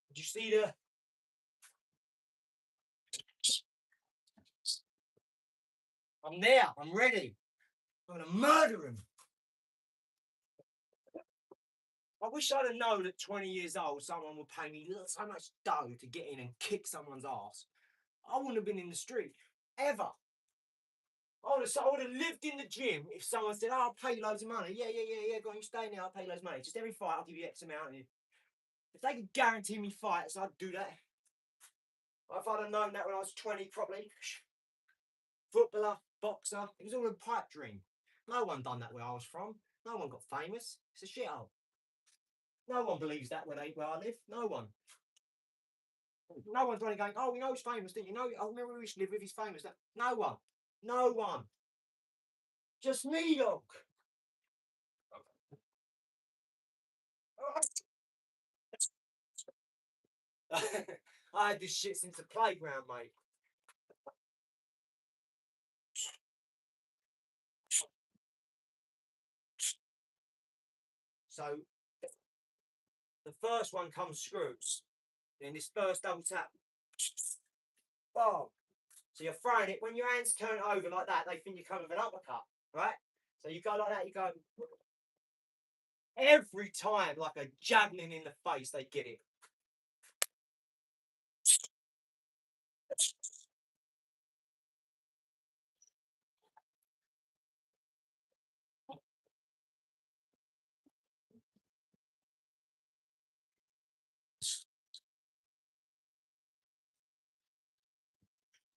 Did you see the? I'm there. I'm ready. I'm going to murder him. I wish I'd have known at 20 years old someone would pay me so much dough to get in and kick someone's ass. I wouldn't have been in the street. Ever. I would have lived in the gym if someone said, oh, I'll pay you loads of money. Yeah, go on, you stay now, I'll pay you loads of money. Just every fight, I'll give you X amount. If they could guarantee me fights, I'd do that. If I'd have known that when I was 20, probably. Footballer, boxer, it was all a pipe dream. No one done that where I was from. No one got famous. It's a shithole. No one believes that where I live. No one. No one's running going, oh, we know he's famous, didn't you? No, I remember we used to live with, he's famous. No one. No one. Just me, dog. I had this shit since the playground, mate. So the first one comes screws. Then this first double tap. Oh. So you're throwing it. When your hands turn over like that, they think you're coming with an uppercut, right? So you go like that, you go. Every time, like a javelin in the face, they get it.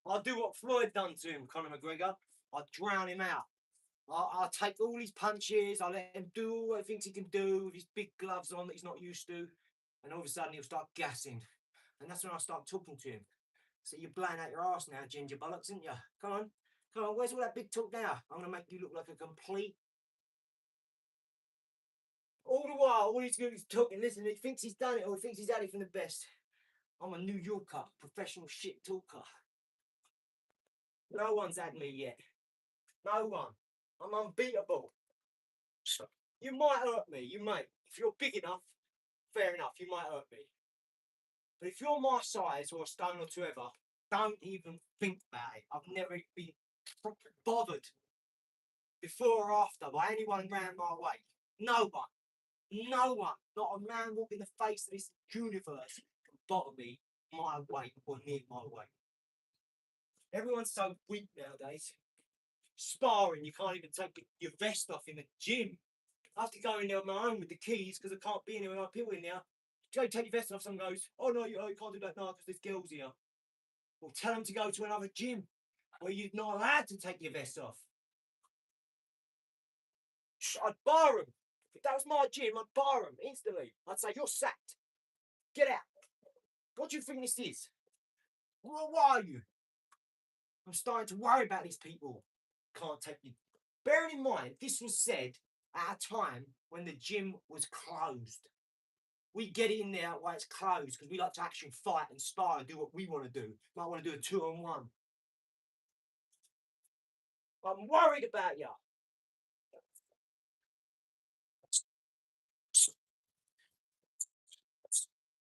I'll do what Floyd done to him, Conor McGregor. I'll drown him out. I'll take all his punches. I'll let him do what he thinks he can do with his big gloves on that he's not used to. And all of a sudden, he'll start gassing. And that's when I start talking to him. So you're blowing out your arse now, ginger bollocks, isn't you? Come on. Where's all that big talk now? I'm going to make you look like a complete. All the while, all he's doing is talking. Listen, he thinks he's done it or he thinks he's had it from the best. I'm a New Yorker, professional shit talker. No one's had me yet. No one. I'm unbeatable. You might hurt me, you might. If you're big enough, fair enough, you might hurt me. But if you're my size or a stone or two ever, don't even think about it. I've never been bothered before or after by anyone round my way. No one. No one. Not a man walking the face of this universe can bother me my weight or near my weight. Everyone's so weak nowadays. Sparring, you can't even take your vest off in the gym. I have to go in there on my own with the keys because I can't be in there with people in there. Go take your vest off. Someone goes, "Oh no, you can't do that now because there's girls here." Well, tell them to go to another gym where you're not allowed to take your vest off. I'd bar them. If that was my gym, I'd bar them instantly. I'd say, "You're sacked. Get out. What do you think this is? What are you?" I'm starting to worry about these people. Can't take you. Bearing in mind, this was said at a time when the gym was closed. We get in there while it's closed because we like to actually fight and spar and do what we want to do. Might want to do a 2-on-1. I'm worried about you.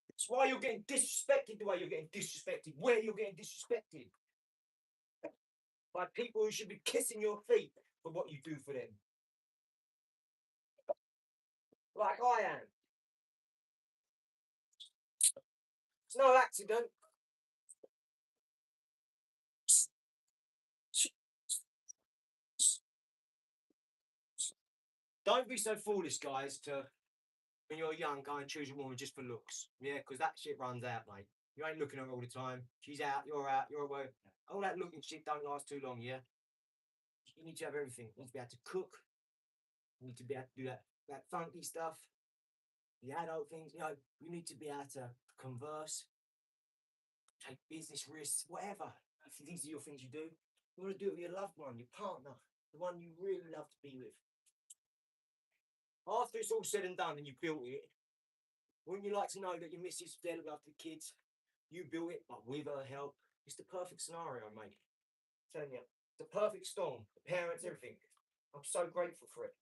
It's why you're getting disrespected the way you're getting disrespected, where you're getting disrespected. By people who should be kissing your feet for what you do for them. Like I am. It's no accident. Don't be so foolish, guys, to when you're young, go and choose a woman just for looks. Yeah, because that shit runs out, mate. You ain't looking at her all the time. She's out, you're away. All that looking shit don't last too long, yeah? You need to have everything. You need to be able to cook. You need to be able to do that funky stuff. The adult things, you need to be able to converse, take business risks, whatever. If these are your things you do, you want to do it with your loved one, your partner, the one you really love to be with. After it's all said and done and you built it, wouldn't you like to know that your missus there look after the kids? You built it, but with her help. It's the perfect scenario, mate. I'm telling you, the perfect storm. The parents, everything. I'm so grateful for it.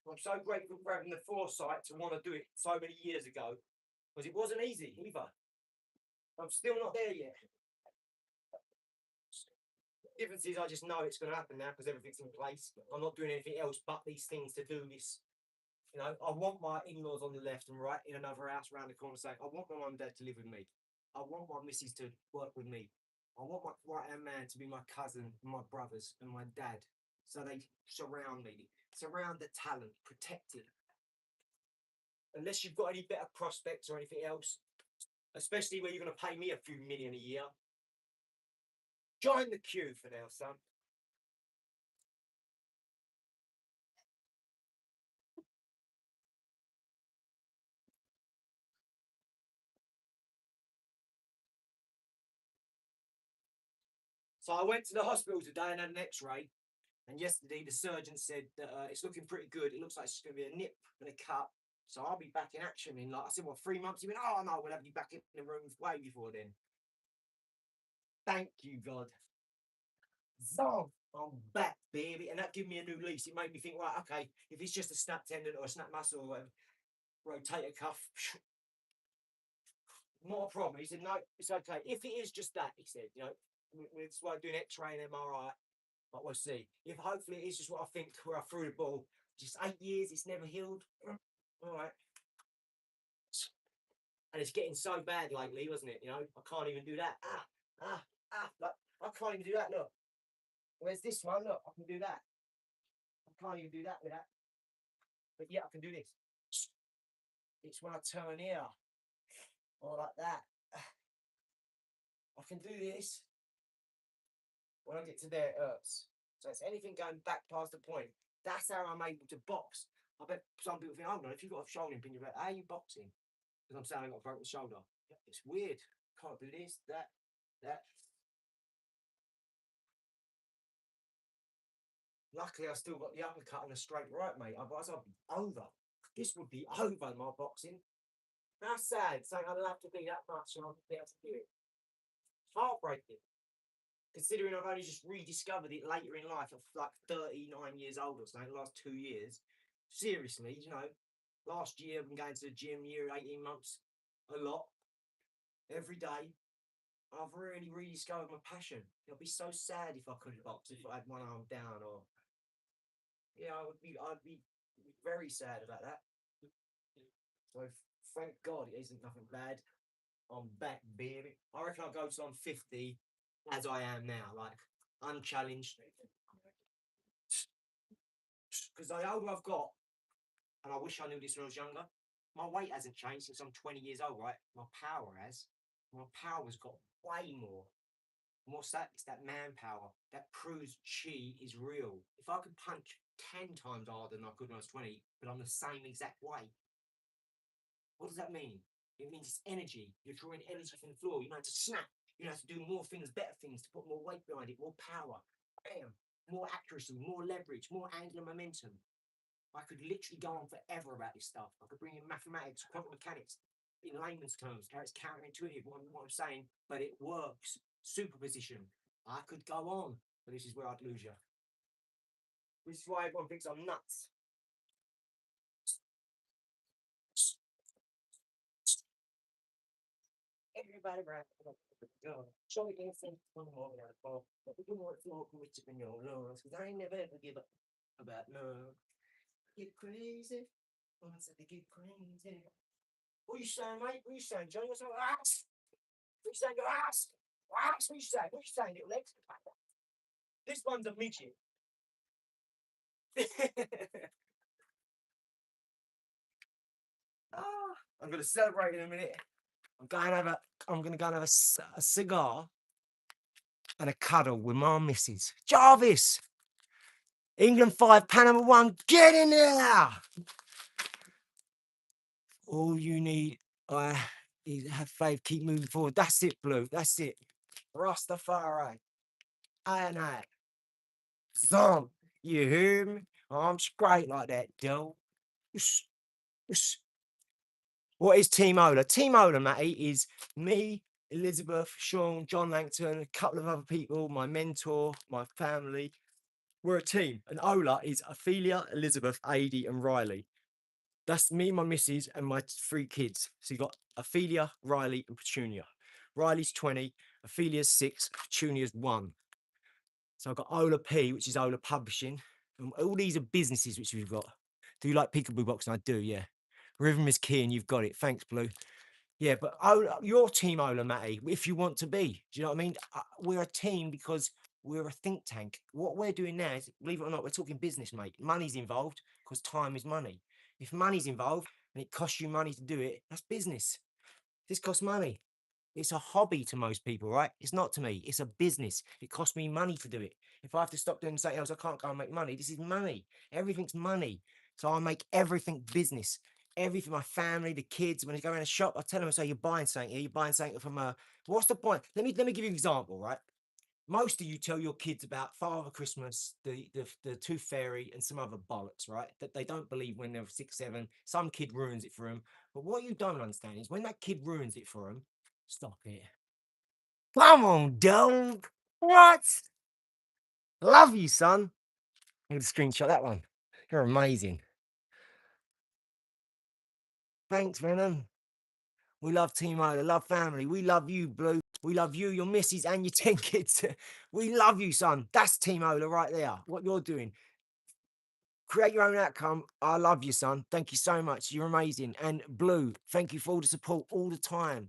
I'm so grateful for having the foresight to want to do it so many years ago, because it wasn't easy either. I'm still not there yet. The difference is I just know it's going to happen now because everything's in place. I'm not doing anything else but these things to do this. I want my in-laws on the left and right in another house around the corner saying, I want my mum and dad to live with me. I want my missus to work with me. I want my right-hand man to be my cousin, and my brothers, and my dad. So they surround me, surround the talent, protect it. Unless you've got any better prospects or anything else, especially where you're going to pay me a few million a year, join the queue for now, son. So I went to the hospital today and had an x-ray. And yesterday the surgeon said that it's looking pretty good. It looks like it's going to be a nip and a cut. So I'll be back in action in, like I said, 3 months? He went, "Oh no, we'll have you back in the room way before then." Thank you, God. So I'm back, baby. And that gave me a new lease. It made me think, right, okay, if it's just a snap tendon or a snap muscle or whatever, rotator cuff, not a problem. He said, "No, it's okay. If it is just that," he said, it's like doing X-ray and MRI, but we'll see. If hopefully it is just what I think, where I threw the ball, just 8 years, it's never healed. All right. And it's getting so bad lately, wasn't it? I can't even do that. Like, I can't even do that. Look, where's this one? Look, I can do that. I can't even do that with that. But yeah, I can do this. It's when I turn here, or like that. I can do this. When I get to there, it hurts. So it's anything going back past the point. That's how I'm able to box. I bet some people think, "Hold on, if you've got a shoulder impingement, how are you boxing?" Because I'm saying I've got a broken shoulder. It's weird. Can't do this, that. Luckily, I still got the uppercut and a straight right, mate. Otherwise, I'd be over. This would be over, my boxing. How sad, saying I'd love to be that much and I'd be able to do it. Heartbreaking. Considering I've only just rediscovered it later in life, at like 39 years old or something, the last 2 years. Seriously, last year I've been going to the gym, year, 18 months, a lot, every day. I've really rediscovered my passion. It'd be so sad if I couldn't box, if I had one arm down, or I'd be very sad about that. So thank God it isn't nothing bad. I'm back, baby. I reckon I'll go till I'm 50 as I am now. Like, unchallenged. Because the older I've got, and I wish I knew this when I was younger, my weight hasn't changed since I'm 20 years old, right? My power has. My power's got way more. And what's that? It's that manpower that proves chi is real. If I could punch 10 times harder than I could when I was 20, but I'm the same exact weight, what does that mean? It means it's energy. You're drawing energy from the floor. You know how to snap. You know how to do more things, better things, to put more weight behind it, more power. Bam. More accuracy, more leverage, more angular momentum. I could literally go on forever about this stuff. I could bring in mathematics, quantum mechanics, in layman's terms, how it's counterintuitive, what I'm saying, but it works. Superposition. I could go on, but this is where I'd lose you. This is why everyone thinks I'm nuts. Everybody right. Show me anything one more than I fall. But we do want to know which in your lungs, because I ain't never ever give up about love. Get crazy. Once I get crazy. What you saying, mate? What you saying, Johnny? What's up? Ass? What you saying, your ass? Ass? What you saying? What you saying, little legs? This one's a midget. Ah, I'm gonna celebrate in a minute. I'm gonna go and have a cigar and a cuddle with my missus. Jarvis! England 5, Panama 1, get in there! All you need is have faith, keep moving forward. That's it, Blue. That's it. Rastafari. And I. Zom. You hear me? I'm straight like that, Del. What is Team OLAR? Team OLAR, Matty, is me, Elizabeth, Sean, John Langton, a couple of other people, my mentor, my family. We're a team. And OLAR is Ophelia, Elizabeth, Adi, and Riley. That's me, my missus, and my 3 kids. So you got Ophelia, Riley, and Petunia. Riley's 20, Ophelia's 6, Petunia's 1. So I've got OLAR P, which is OLAR Publishing. And all these are businesses which we've got. Do you like Peekaboo Boxing? I do, yeah. Rhythm is key, and you've got it. Thanks, Blue. Yeah, but your team, OLAR, Matty, if you want to be. Do you know what I mean? We're a team because we're a think tank. What we're doing now is, believe it or not, we're talking business, mate. Money's involved because time is money. If money's involved and it costs you money to do it, that's business. This costs money. It's a hobby to most people, right? It's not to me. It's a business. It costs me money to do it. If I have to stop doing something else, I can't go and make money. This is money. Everything's money. So I make everything business. Everything, my family, the kids, when they go around the shop, I tell them, I say, you're buying something here, you're buying something from what's the point? Let me give you an example, right? Most of you tell your kids about Father Christmas, the Tooth Fairy, and some other bollocks, right? That they don't believe when they're 6, 7. Some kid ruins it for them. But what you don't understand is when that kid ruins it for them, stop it. Come on, dog. What? Love you, son. I'm going to screenshot that one. You're amazing. Thanks, Venom. We love Team OLAR, love family. We love you, Blue. We love you, your missus, and your 10 kids. We love you, son. That's Team OLAR right there. What you're doing. Create your own outcome. I love you, son. Thank you so much. You're amazing. And Blue, thank you for all the support all the time.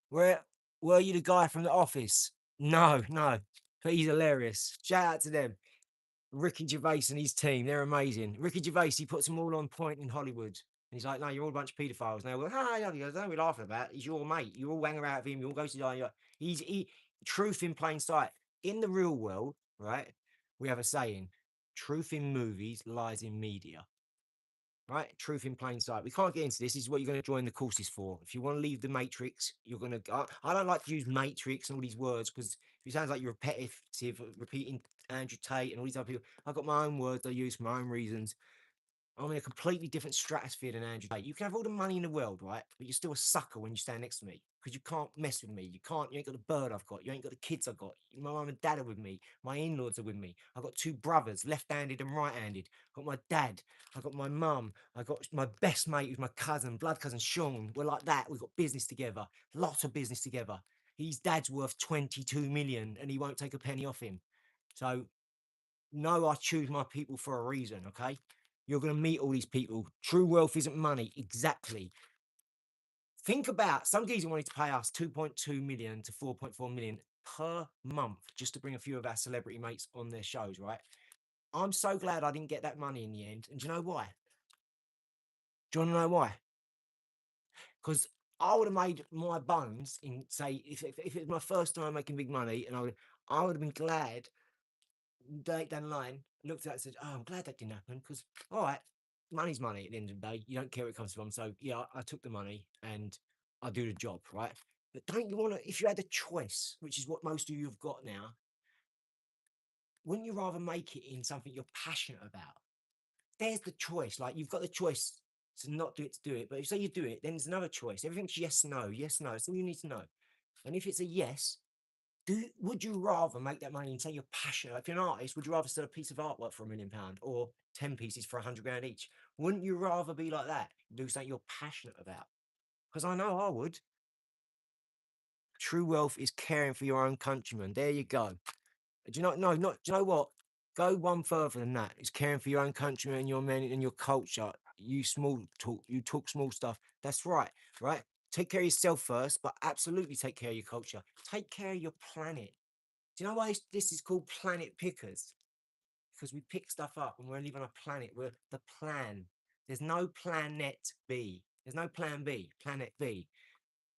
Where were you the guy from the office? No, no. But he's hilarious. Shout out to them. Ricky Gervais and his team, they're amazing. Ricky Gervais, he puts them all on point in Hollywood. And he's like, no, you're all a bunch of paedophiles. And they go, ah, yeah, he goes, don't be laughing about. He's your mate. You all hang around with him. You all go to the truth in plain sight. In the real world, right? We have a saying, truth in movies lies in media. Right? Truth in plain sight. We can't get into this. This is what you're going to join the courses for. If you want to leave the matrix, you're going to. I don't like to use matrix and all these words because it sounds like you're repetitive, repeating Andrew Tate and all these other people. I've got my own words I use for my own reasons. I'm in a completely different stratosphere than Andrew Tate. You can have all the money in the world, right? But you're still a sucker when you stand next to me because you can't mess with me. You ain't got the bird I've got. You ain't got the kids I've got. My mum and dad are with me. My in-laws are with me. I've got 2 brothers, left-handed and right-handed. I've got my dad. I've got my mum. I've got my best mate who's my cousin, blood cousin Sean. We're like that. We've got business together. Lots of business together. His dad's worth 22 million and he won't take a penny off him. So, no, I choose my people for a reason, okay? You're going to meet all these people. True wealth isn't money. Exactly. Think about some geezer wanted to pay us 2.2 million to 4.4 million per month just to bring a few of our celebrity mates on their shows, right? I'm so glad I didn't get that money in the end. And do you know why? Do you want to know why? Because I would have made my bones in, say, if it was my first time making big money, and I would have been glad down the line, looked at it and said, "Oh, I'm glad that didn't happen." Because, all right, money's money at the end of the day. You don't care where it comes from. So, yeah, I took the money and I do the job, right? But don't you want to, if you had a choice, which is what most of you have got now, wouldn't you rather make it in something you're passionate about? There's the choice. Like, you've got the choice to not do it, to do it. But if say you do it, then there's another choice. Everything's yes, no, yes, no. That's all you need to know. And if it's a yes, would you rather make that money and say you're passionate? If you're an artist, would you rather sell a piece of artwork for £1 million or 10 pieces for 100 grand each? Wouldn't you rather be like that? Do something you're passionate about? Because I know I would. True wealth is caring for your own countrymen. There you go. Do you know? No, not. Do you know what? Go one further than that. It's caring for your own countrymen and your men and your culture. You small talk. You talk small stuff. That's right. Right. Take care of yourself first, but absolutely take care of your culture. Take care of your planet. Do you know why this is called planet pickers? Because we pick stuff up and we're living on a planet. We're the plan. There's no planet B. There's no plan B. Planet B.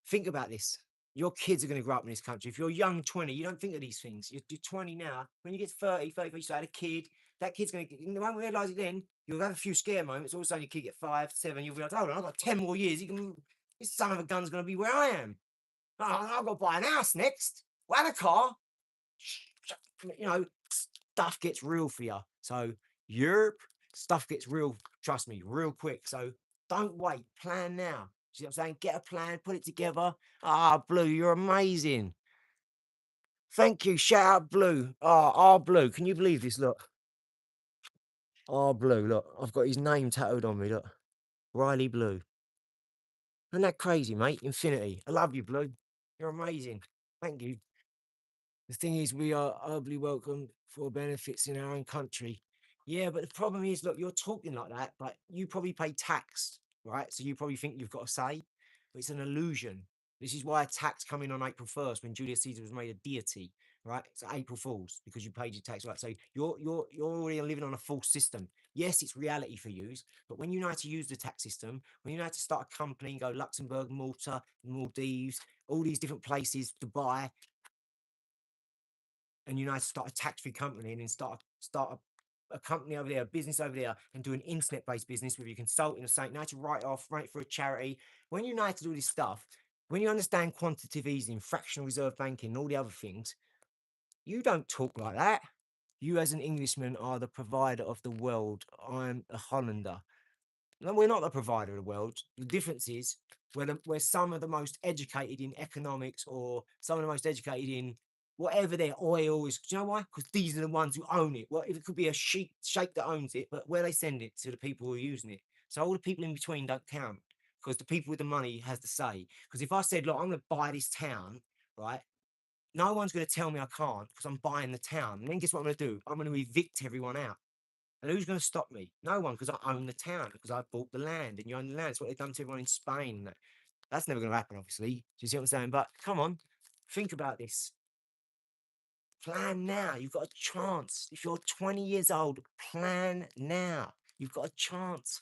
Think about this. Your kids are going to grow up in this country. If you're young, 20, you don't think of these things. You're 20 now. When you get 30, 35, you had a kid, that kid's going to, you won't realise it then. You'll have a few scare moments. All of a sudden, your kid get 5, 7, you'll realise, hold on, I've got 10 more years. This son of a gun's going to be where I am. I've got to buy an house next. Well, and a car. You know, stuff gets real for you. So, Europe, stuff gets real, trust me, real quick. So, don't wait. Plan now. See what I'm saying? Get a plan, put it together. Ah, Blue, you're amazing. Thank you. Shout out Blue. Blue. Can you believe this? Look. Blue. Look. I've got his name tattooed on me. Look. Riley Blue. Isn't that crazy, mate? Infinity. I love you, Blue. You're amazing. Thank you. The thing is, we are humbly welcome for benefits in our own country. Yeah, but the problem is, look, you're talking like that, but you probably pay tax, right? So you probably think you've got a say, but it's an illusion. This is why tax come in on April 1st when Julius Caesar was made a deity, right? It's April Fools because you paid your tax, right? So you're already living on a false system. Yes, it's reality for you, but when you know how to use the tax system, when you know how to start a company and go Luxembourg, Malta, Maldives, all these different places, Dubai, and you know how to start a tax-free company and then start a company over there, a business over there, and do an internet-based business with your consulting or something. Know how to write off, run it for a charity. When you know how to do this stuff, when you understand quantitative easing, fractional reserve banking, and all the other things, you don't talk like that. You, as an Englishman, are the provider of the world. I'm a Hollander. No, we're not the provider of the world. The difference is we're some of the most educated in economics or some of the most educated in whatever their oil is. Do you know why? Because these are the ones who own it. Well, it could be a sheik that owns it, but where they send it to the people who are using it. So all the people in between don't count because the people with the money has the say. Because if I said, look, I'm going to buy this town, right? No one's going to tell me I can't because I'm buying the town. And then guess what I'm going to do? I'm going to evict everyone out. And who's going to stop me? No one, because I own the town, because I bought the land, and you own the land. It's what they've done to everyone in Spain. That's never going to happen, obviously. Do you see what I'm saying? But come on, think about this. Plan now. You've got a chance. If you're 20 years old, plan now. You've got a chance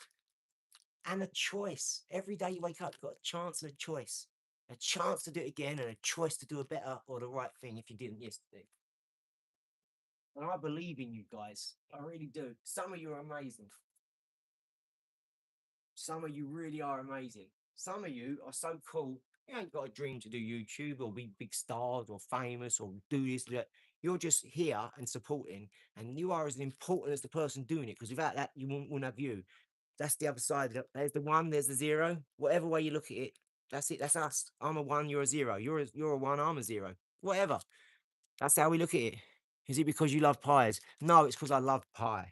and a choice. Every day you wake up, you've got a chance and a choice. A chance to do it again and a choice to do a better or the right thing if you didn't yesterday. And I believe in you guys. I really do. Some of you are amazing. Some of you really are amazing. Some of you are so cool. You ain't got a dream to do YouTube or be big stars or famous or do this, that. You're just here and supporting, and you are as important as the person doing it. Because without that, you wouldn't have you. That's the other side. There's the one, there's the zero. Whatever way you look at it, that's it. That's us. I'm a one, you're a zero. You're a one, I'm a zero. Whatever. That's how we look at it. Is it because you love pies? No, it's because I love pie.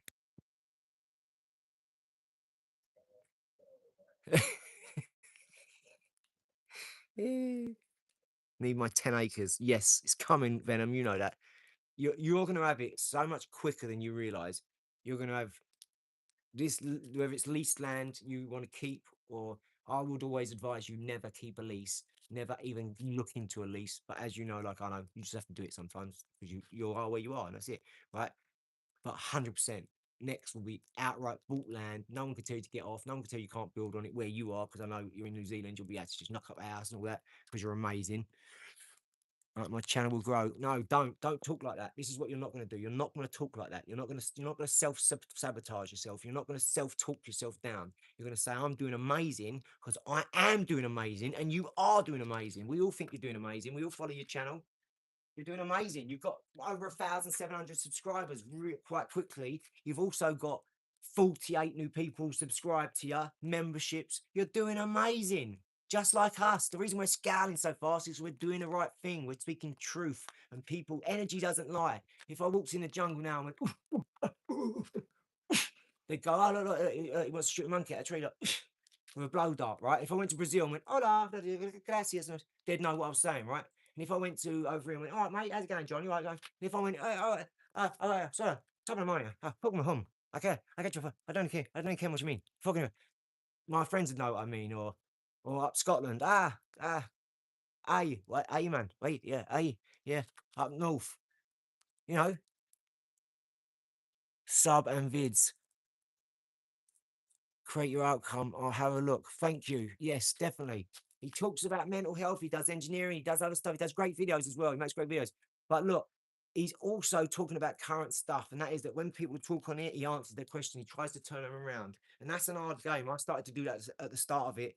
Need my 10 acres. Yes, it's coming, Venom. You know that. You're going to have it so much quicker than you realize. You're going to have this, whether it's leased land you want to keep, or I would always advise you never keep a lease. never even look into a lease. But as you know, like I know, you just have to do it sometimes because you are where you are, and that's it, right? But 100%. Next will be outright bought land. No one can tell you to get off. No one can tell you can't build on it where you are, because I know you're in New Zealand. You'll be able to just knock up a house and all that because you're amazing. Right, my channel will grow. No, don't talk like that. This is what you're not going to do. You're not going to talk like that. You're not going to self sabotage yourself. You're not going to self talk yourself down. You're going to say I'm doing amazing because I am doing amazing, and you are doing amazing. We all think you're doing amazing. We all follow your channel. You're doing amazing. You've got over 1,700 subscribers quite quickly. You've also got 48 new people subscribed to your memberships. You're doing amazing. Just like us. The reason we're scaling so fast is we're doing the right thing. We're speaking truth. And people, energy doesn't lie. If I walked in the jungle now and went, they'd go, oh, look, he wants to shoot a monkey at a tree, look, with a blow dart, right? If I went to Brazil and went, hola, gracias, they'd know what I was saying, right? And if I went to over here and went, all right, mate, how's it going, John? You all right, guys? And if I went, sorry, top of the morning, put my home. Okay, I get you. I don't care what you mean. Fucking, my friends would know what I mean, or up Scotland, aye, what, aye, man, wait, yeah, aye, yeah, up north, you know, sub and vids. Create your outcome. I'll have a look. Thank you. Yes, definitely. He talks about mental health. He does engineering. He does other stuff. He does great videos as well. He makes great videos. But look, he's also talking about current stuff. And that is that when people talk on it, he answers their question. He tries to turn them around. And that's an hard game. I started to do that at the start of it.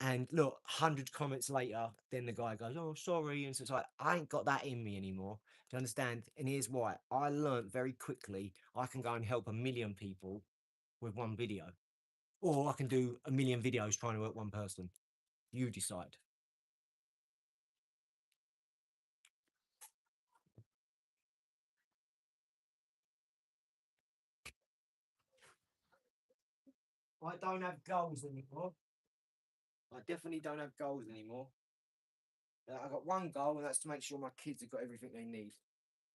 And look, 100 comments later, then the guy goes, oh, sorry. And so it's like, I ain't got that in me anymore. Do you understand? And here's why. I learned very quickly I can go and help 1 million people with one video. Or I can do 1 million videos trying to work one person. You decide. I don't have goals anymore. I definitely don't have goals anymore. I got one goal, and that's to make sure my kids have got everything they need.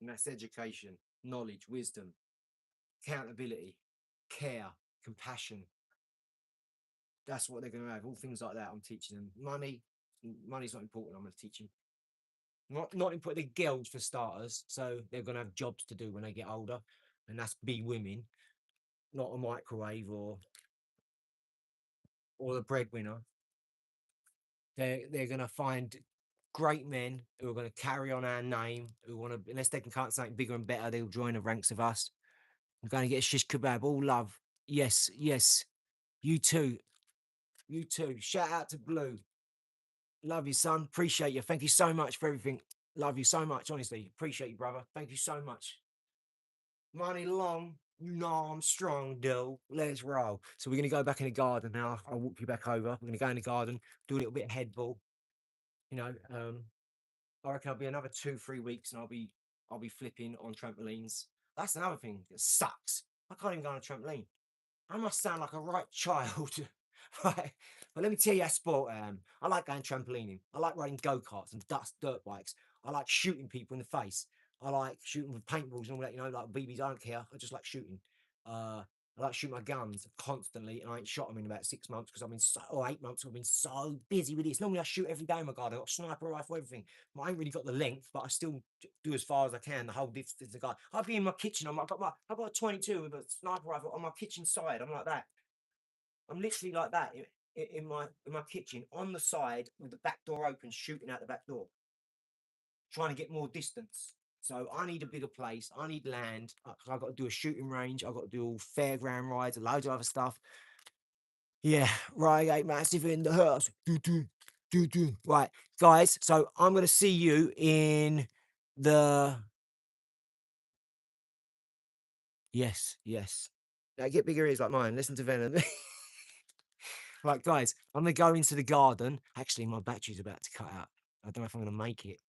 And that's education, knowledge, wisdom, accountability, care, compassion. That's what they're going to have. All things like that. I'm teaching them. Money's not important. I'm going to teach them. Not important. They're girls for starters, so they're going to have jobs to do when they get older, and that's be women, not a microwave or the breadwinner. They're going to find great men who are going to carry on our name, who want to, unless they can can't something bigger and better, they'll join the ranks of us. I'm going to get a shish kebab. All love. Yes, yes. You too. You too. Shout out to Blue. Love you, son. Appreciate you. Thank you so much for everything. Love you so much. Honestly, appreciate you, brother. Thank you so much. Money long. You know I'm strong, Dill. Let's roll. So we're gonna go back in the garden now. I'll walk you back over. We're gonna go in the garden, do a little bit of head ball. You know, I reckon I'll be another 2, 3 weeks, and I'll be flipping on trampolines. That's another thing that sucks. I can't even go on a trampoline. I must sound like a right child, right? But let me tell you how sport I am. I like going trampolining. I like riding go-karts and dirt bikes. I like shooting people in the face. I like shooting with paintballs and all that, like BBs. I don't care. I just like shooting. Uh, I like shooting my guns constantly, and I ain't shot them in about 6 months because I've been or 8 months. I've been so busy with this. Normally I shoot every day in my garden. I've got a sniper rifle, everything. I ain't really got the length, but I still do as far as I can. The whole distance. The guy. I'll be in my kitchen. I've got a 22 with a sniper rifle on my kitchen side. I'm like that. I'm literally like that in my kitchen on the side with the back door open, shooting out the back door, trying to get more distance. So I need a bigger place. I need land. I've got to do a shooting range. I've got to do all fairground rides and loads of other stuff. Yeah, right, ain't massive in the house. Do. Right, guys. So I'm gonna see you in the. Yes. Now get bigger ears like mine. Listen to Venom. Right, guys, I'm gonna go into the garden. Actually, my battery's about to cut out. I don't know if I'm gonna make it.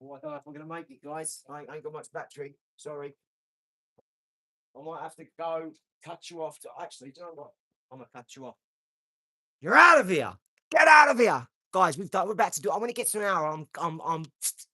Oh, I don't know if I'm gonna make it, guys. I ain't got much battery. Sorry. I might have to go cut you off. Actually, do you know what? I'm gonna cut you off. You're out of here. Get out of here, guys. We're about to do. I want to get to an hour. I'm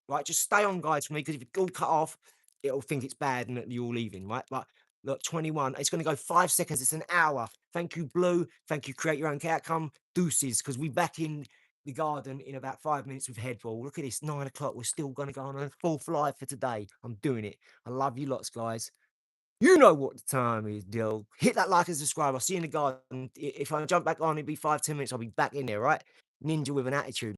right. Just stay on, guys, for me, because if it's all cut off, it'll think it's bad and that you're all leaving, right? But look, 21. It's going to go 5 seconds. It's an hour. Thank you, Blue. Thank you, Create Your Own Outcome. Deuces, because we back in the garden in about 5 minutes with headball. Look at this, 9 o'clock. We're still going to go on a full fly for today. I'm doing it. I love you lots, guys. You know what the time is, Dill. Hit that like and subscribe. I'll see you in the garden. If I jump back on, it'll be 5, 10 minutes. I'll be back in there, right? Ninja with an attitude.